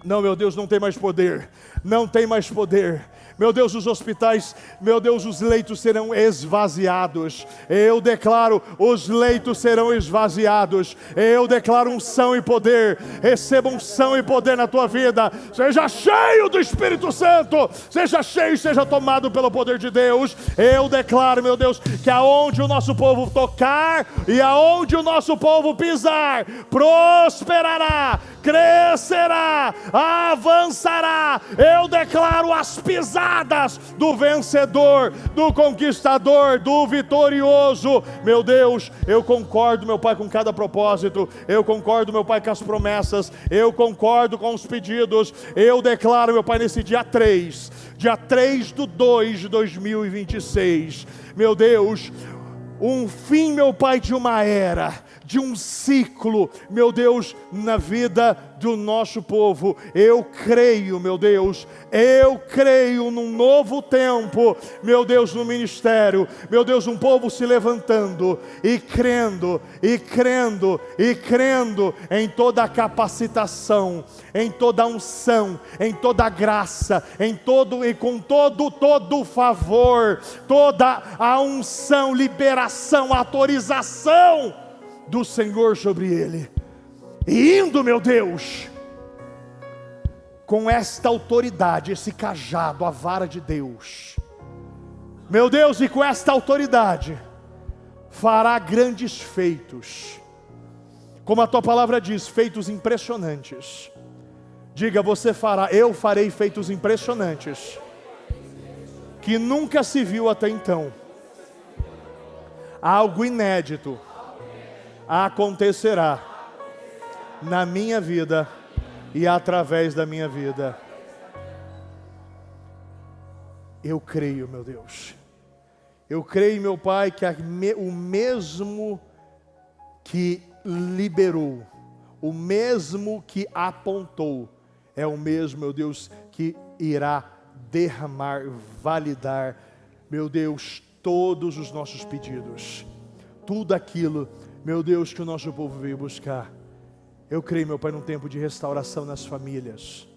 Não, meu Deus, não tem mais poder. Não tem mais poder. Meu Deus, os hospitais, meu Deus, os leitos serão esvaziados. Eu declaro, os leitos serão esvaziados. Eu declaro unção e poder. Receba unção e poder na tua vida. Seja cheio do Espírito Santo. Seja cheio, seja tomado pelo poder de Deus. Eu declaro, meu Deus, que aonde o nosso povo tocar e aonde o nosso povo pisar, prosperará, crescerá, avançará. Eu declaro as pisadas do vencedor, do conquistador, do vitorioso. Meu Deus, eu concordo, meu Pai, com cada propósito. Eu concordo, meu Pai, com as promessas. Eu concordo com os pedidos. Eu declaro, meu Pai, nesse dia 3 de 2 de 2026, meu Deus, um fim, meu Pai, de uma era, de um ciclo, meu Deus, na vida do nosso povo. Eu creio, meu Deus, eu creio num novo tempo, meu Deus, no ministério, meu Deus, um povo se levantando e crendo, e crendo, e crendo em toda a capacitação, em toda a unção, em toda a graça, em todo e com todo o favor, toda a unção, liberação, autorização do Senhor sobre ele. E indo, meu Deus, com esta autoridade, esse cajado, a vara de Deus, meu Deus, e com esta autoridade fará grandes feitos, como a tua palavra diz, feitos impressionantes. Diga, você fará, eu farei feitos impressionantes, que nunca se viu até então. Algo inédito acontecerá na minha vida e através da minha vida. Eu creio, meu Deus. Eu creio, meu Pai, que o mesmo que liberou, o mesmo que apontou, é o mesmo, meu Deus, que irá derramar, validar, meu Deus, todos os nossos pedidos. Tudo aquilo, meu Deus, que o nosso povo veio buscar. Eu creio, meu Pai, num tempo de restauração nas famílias.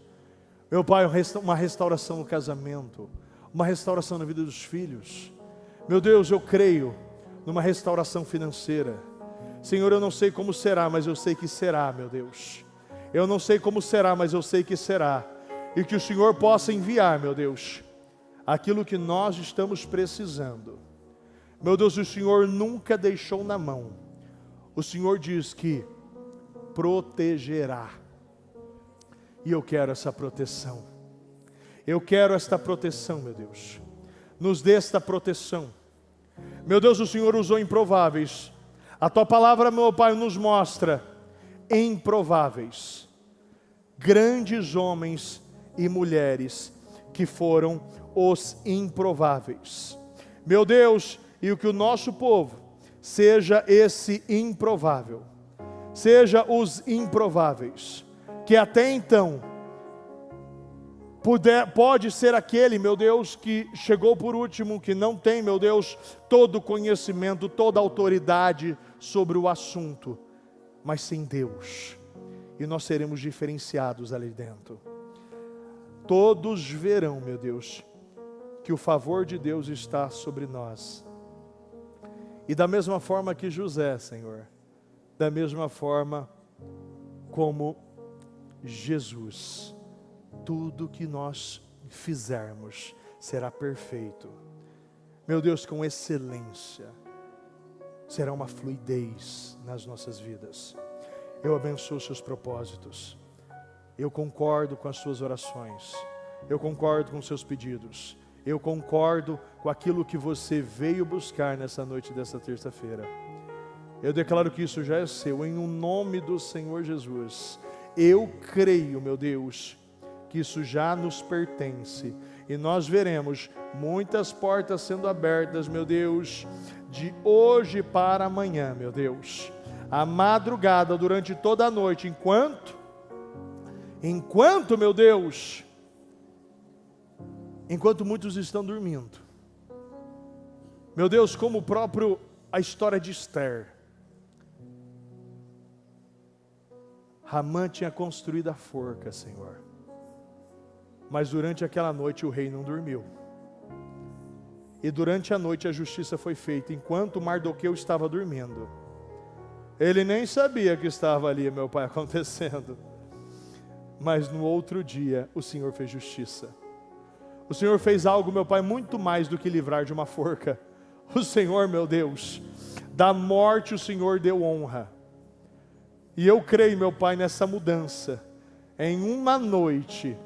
Meu Pai, uma restauração no casamento, uma restauração na vida dos filhos. Meu Deus, eu creio numa restauração financeira. Senhor, eu não sei como será, mas eu sei que será, meu Deus. Eu não sei como será, mas eu sei que será. E que o Senhor possa enviar, meu Deus, aquilo que nós estamos precisando. Meu Deus, o Senhor nunca deixou na mão. O Senhor diz que protegerá. E eu quero essa proteção. Eu quero esta proteção, meu Deus. Nos dê esta proteção. Meu Deus, o Senhor usou improváveis. A Tua palavra, meu Pai, nos mostra improváveis. Grandes homens e mulheres que foram os improváveis. Meu Deus, e o que o nosso povo seja esse improvável. Seja os improváveis. Que até então pode ser aquele, meu Deus, que chegou por último, que não tem, meu Deus, todo o conhecimento, toda a autoridade sobre o assunto, mas sem Deus, e nós seremos diferenciados ali dentro. Todos verão, meu Deus, que o favor de Deus está sobre nós. E da mesma forma que José, Senhor, da mesma forma como Jesus, tudo que nós fizermos será perfeito. Meu Deus, com excelência, será uma fluidez nas nossas vidas. Eu abençoo os seus propósitos. Eu concordo com as suas orações. Eu concordo com os seus pedidos. Eu concordo com aquilo que você veio buscar nessa noite dessa terça-feira. Eu declaro que isso já é seu, em nome do Senhor Jesus. Eu creio, meu Deus, que isso já nos pertence. E nós veremos muitas portas sendo abertas, meu Deus, de hoje para amanhã, meu Deus. A madrugada, durante toda a noite, enquanto, meu Deus, enquanto muitos estão dormindo. Meu Deus, como a história de Esther. Ramã tinha construído a forca, Senhor. Mas durante aquela noite o rei não dormiu. E durante a noite a justiça foi feita, enquanto Mardoqueu estava dormindo. Ele nem sabia que estava ali, meu Pai, acontecendo. Mas no outro dia o Senhor fez justiça. O Senhor fez algo, meu Pai, muito mais do que livrar de uma forca. O Senhor, meu Deus, da morte o Senhor deu honra. E eu creio, meu Pai, nessa mudança. Em uma noite,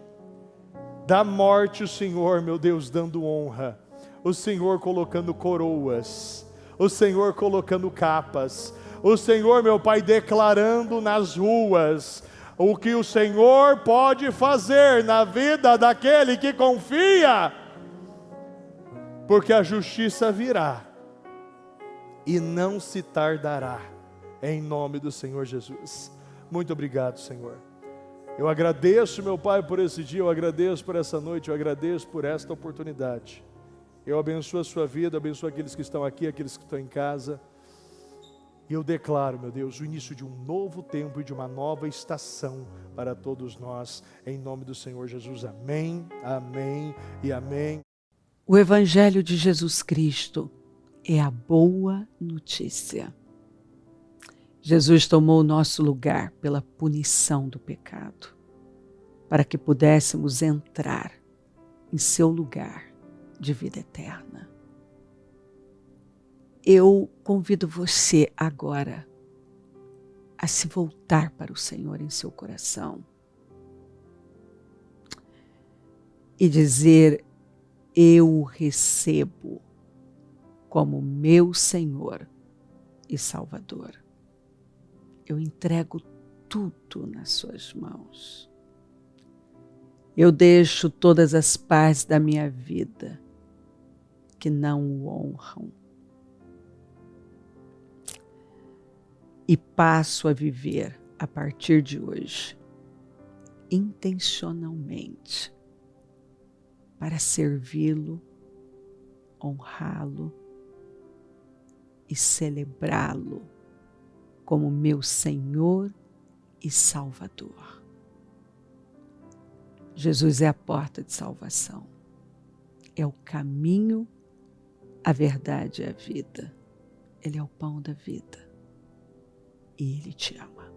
da morte o Senhor, meu Deus, dando honra. O Senhor colocando coroas. O Senhor colocando capas. O Senhor, meu Pai, declarando nas ruas o que o Senhor pode fazer na vida daquele que confia. Porque a justiça virá e não se tardará. Em nome do Senhor Jesus. Muito obrigado, Senhor. Eu agradeço, meu Pai, por esse dia, eu agradeço por essa noite, eu agradeço por esta oportunidade. Eu abençoo a sua vida, abençoo aqueles que estão aqui, aqueles que estão em casa. E eu declaro, meu Deus, o início de um novo tempo e de uma nova estação para todos nós, em nome do Senhor Jesus. Amém, amém e amém. O Evangelho de Jesus Cristo é a boa notícia. Jesus tomou o nosso lugar pela punição do pecado, para que pudéssemos entrar em seu lugar de vida eterna. Eu convido você agora a se voltar para o Senhor em seu coração e dizer: eu o recebo como meu Senhor e Salvador. Eu entrego tudo nas suas mãos. Eu deixo todas as partes da minha vida que não o honram e passo a viver a partir de hoje intencionalmente para servi-lo, honrá-lo e celebrá-lo como meu Senhor e Salvador. Jesus é a porta de salvação. É o caminho, a verdade e a vida. Ele é o pão da vida e Ele te ama.